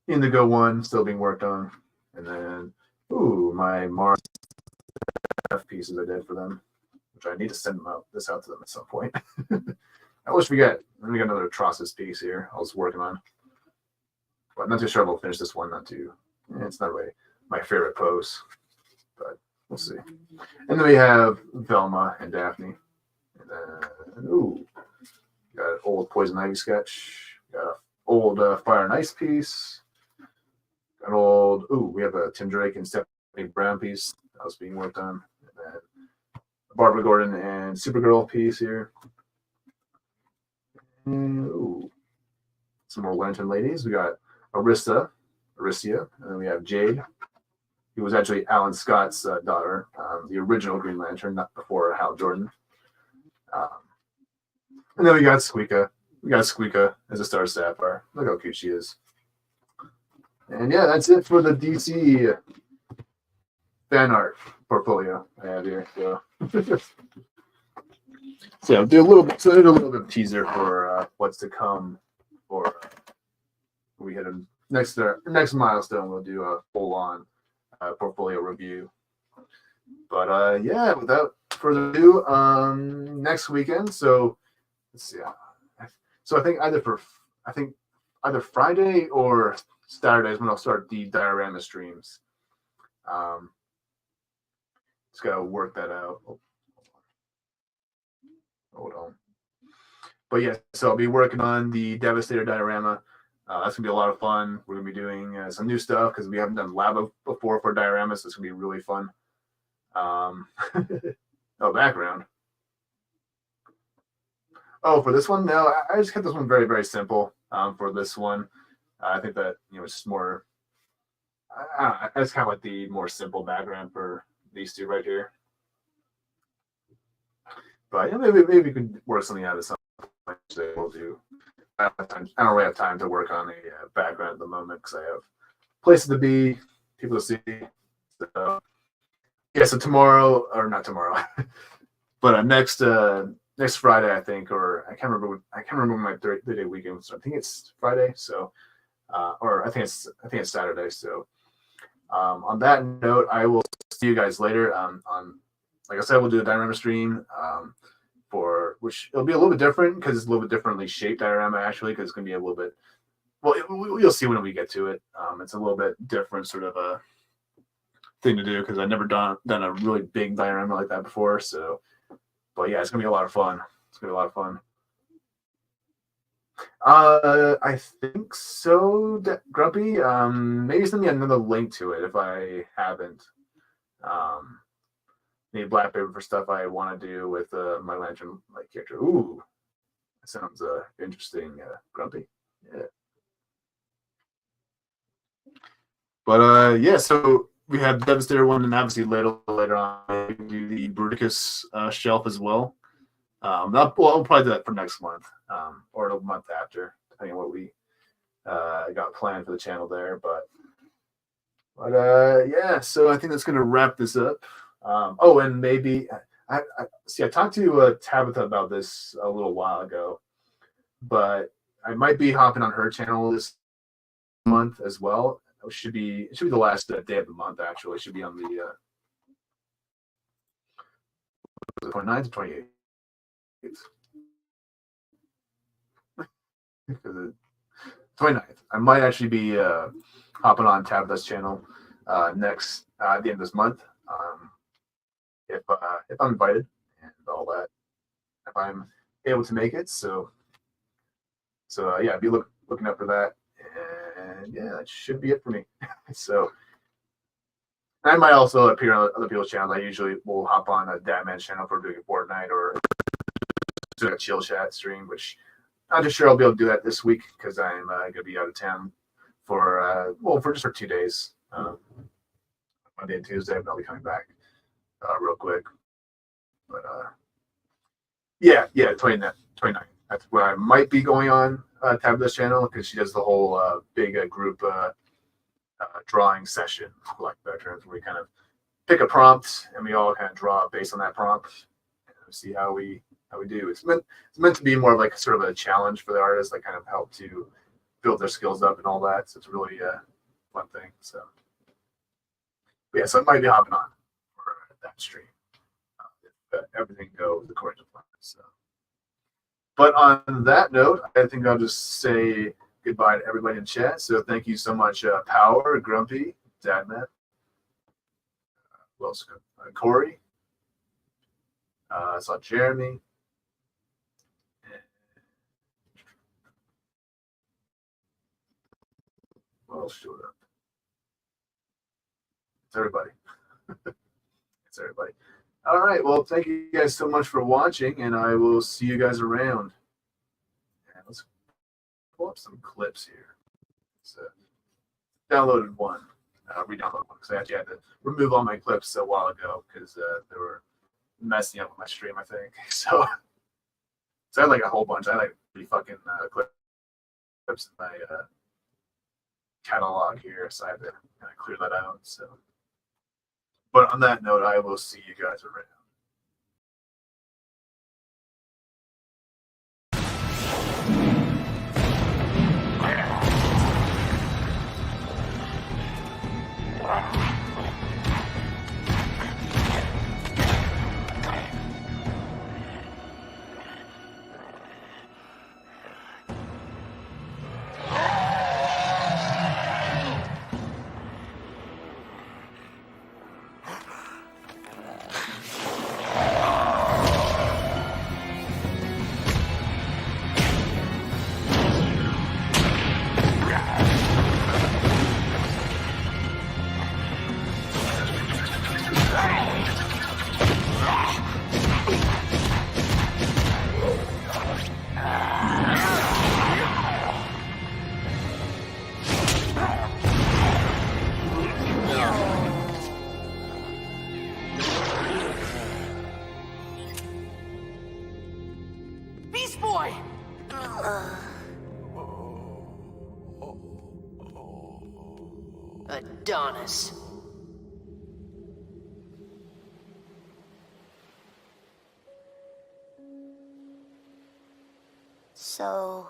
Indigo One still being worked on. And then, ooh, my Mars pieces I did for them, which I need to send this out to them at some point. I wish we got another Atrocitus piece here I was working on. But I'm not too sure if I'll finish this one. It's not really my favorite pose, but we'll see. And then we have Velma and Daphne. And then, ooh, got an old Poison Ivy sketch. Got an old Fire and Ice piece. Got an old, we have a Tim Drake and Stephanie Brown piece that was being worked on. And then Barbara Gordon and Supergirl piece here. And, ooh, some more Lantern ladies. We got Aristia, and then we have Jade, who was actually Alan Scott's daughter, the original Green Lantern, not before Hal Jordan. And then we got Squeaka. We got Squeaka as a Star Sapphire. Look how cute she is. And yeah, that's it for the DC fan art portfolio I have here. So do a little bit of teaser for what's to come for. We hit a next milestone. We'll do a full-on portfolio review. But yeah, without further ado, next weekend. So let's see. So I think either Friday or Saturday is when I'll start the diorama streams. Just gotta work that out. Hold on. But yeah, so I'll be working on the Devastator diorama. That's gonna be a lot of fun. We're gonna be doing some new stuff because we haven't done lab before for dioramas, so it's gonna be really fun. Background. For this one, no, I just kept this one very, very simple. For this one, I think that it's just more. It's kind of like the more simple background for these two right here. But yeah, maybe we could work something out of something we'll do. I don't really have time to work on a background at the moment because I have places to be, people to see. So yeah, so tomorrow, or not tomorrow, but next Friday, I think, or I can't remember when my 3-day weekend was. I think it's Friday, so or I think it's Saturday. So on that note, I will see you guys later. On like I said, we'll do a diorama stream. For which it'll be a little bit different because it's a little bit differently shaped diorama actually, because it's going to be a little bit, well, you'll see when we get to it. It's a little bit different sort of a thing to do because I've never done a really big diorama like that before. So, but yeah, it's gonna be a lot of fun. It's gonna be a lot of fun. I think so, Grumpy. Maybe send me another link to it if I haven't. Need black paper for stuff I want to do with my lantern like character. Ooh, that sounds interesting, Grumpy. Yeah. But yeah, so we have Devastator one, and obviously later on we can do the Bruticus shelf as well. We'll probably do that for next month, or the month after, depending on what we got planned for the channel there. But yeah, so I think that's gonna wrap this up. Oh, and maybe I talked to Tabitha about this a little while ago, but I might be hopping on her channel this month as well. It should be the last day of the month. Actually, it should be on the 29th or 28th. 29th. I might actually be hopping on Tabitha's channel next at the end of this month. If I'm invited and all that, if I'm able to make it. So yeah, be looking up for that. And yeah, that should be it for me. So I might also appear on other people's channels. I usually will hop on a Datman's channel for doing a Fortnite or doing a chill chat stream, which I'm just sure I'll be able to do that this week because I'm going to be out of town for just for 2 days, Monday and Tuesday. But I'll be coming back real quick. But yeah, 29th. That's where I might be going on Tabitha's channel because she does the whole big group drawing session, for lack of better terms, where we kind of pick a prompt and we all kind of draw based on that prompt and see how we do. It's meant to be more of like sort of a challenge for the artists, like kind of help to build their skills up and all that. So it's really a fun thing. So but yeah, so I might be hopping on for that stream if everything goes according to plan. So. But on that note, I think I'll just say goodbye to everybody in chat. So thank you so much, Power, Grumpy, Dadman, who else? Corey. I saw Jeremy. What else showed up? It's everybody. It's everybody. All right. Well, thank you guys so much for watching, and I will see you guys around. And let's pull up some clips here. So, downloaded one, re-downloaded one, because I actually had to remove all my clips a while ago because they were messing up with my stream, I think. So I had like a whole bunch. I had like 3 fucking clips in my catalog here, so I had to kind of clear that out. So. But on that note, I will see you guys around. Adonis. So,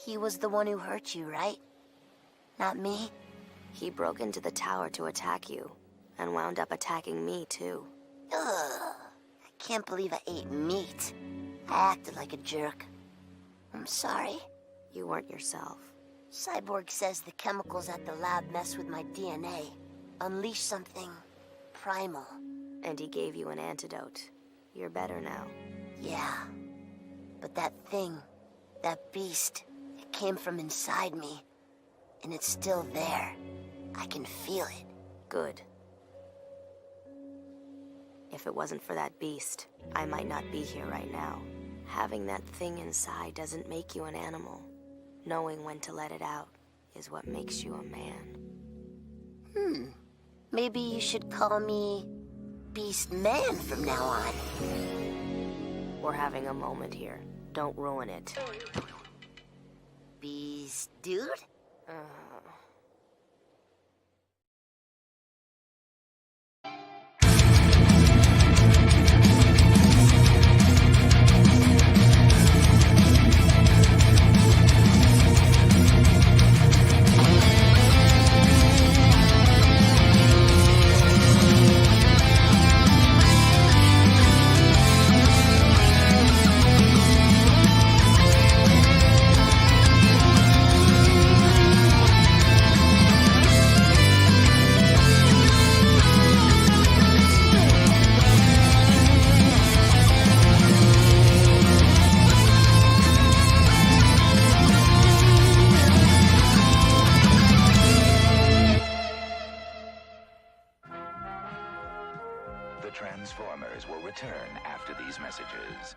he was the one who hurt you, right? Not me? He broke into the tower to attack you, and wound up attacking me, too. Ugh. I can't believe I ate meat. I acted like a jerk. I'm sorry. You weren't yourself. Cyborg says the chemicals at the lab mess with my DNA. Unleash something primal. And he gave you an antidote. You're better now. Yeah. But that thing, that beast, it came from inside me. And it's still there. I can feel it. Good. If it wasn't for that beast, I might not be here right now. Having that thing inside doesn't make you an animal. Knowing when to let it out is what makes you a man. Maybe you should call me Beast Man from now on. We're having a moment here. Don't ruin it. Beast Dude? The Transformers will return after these messages.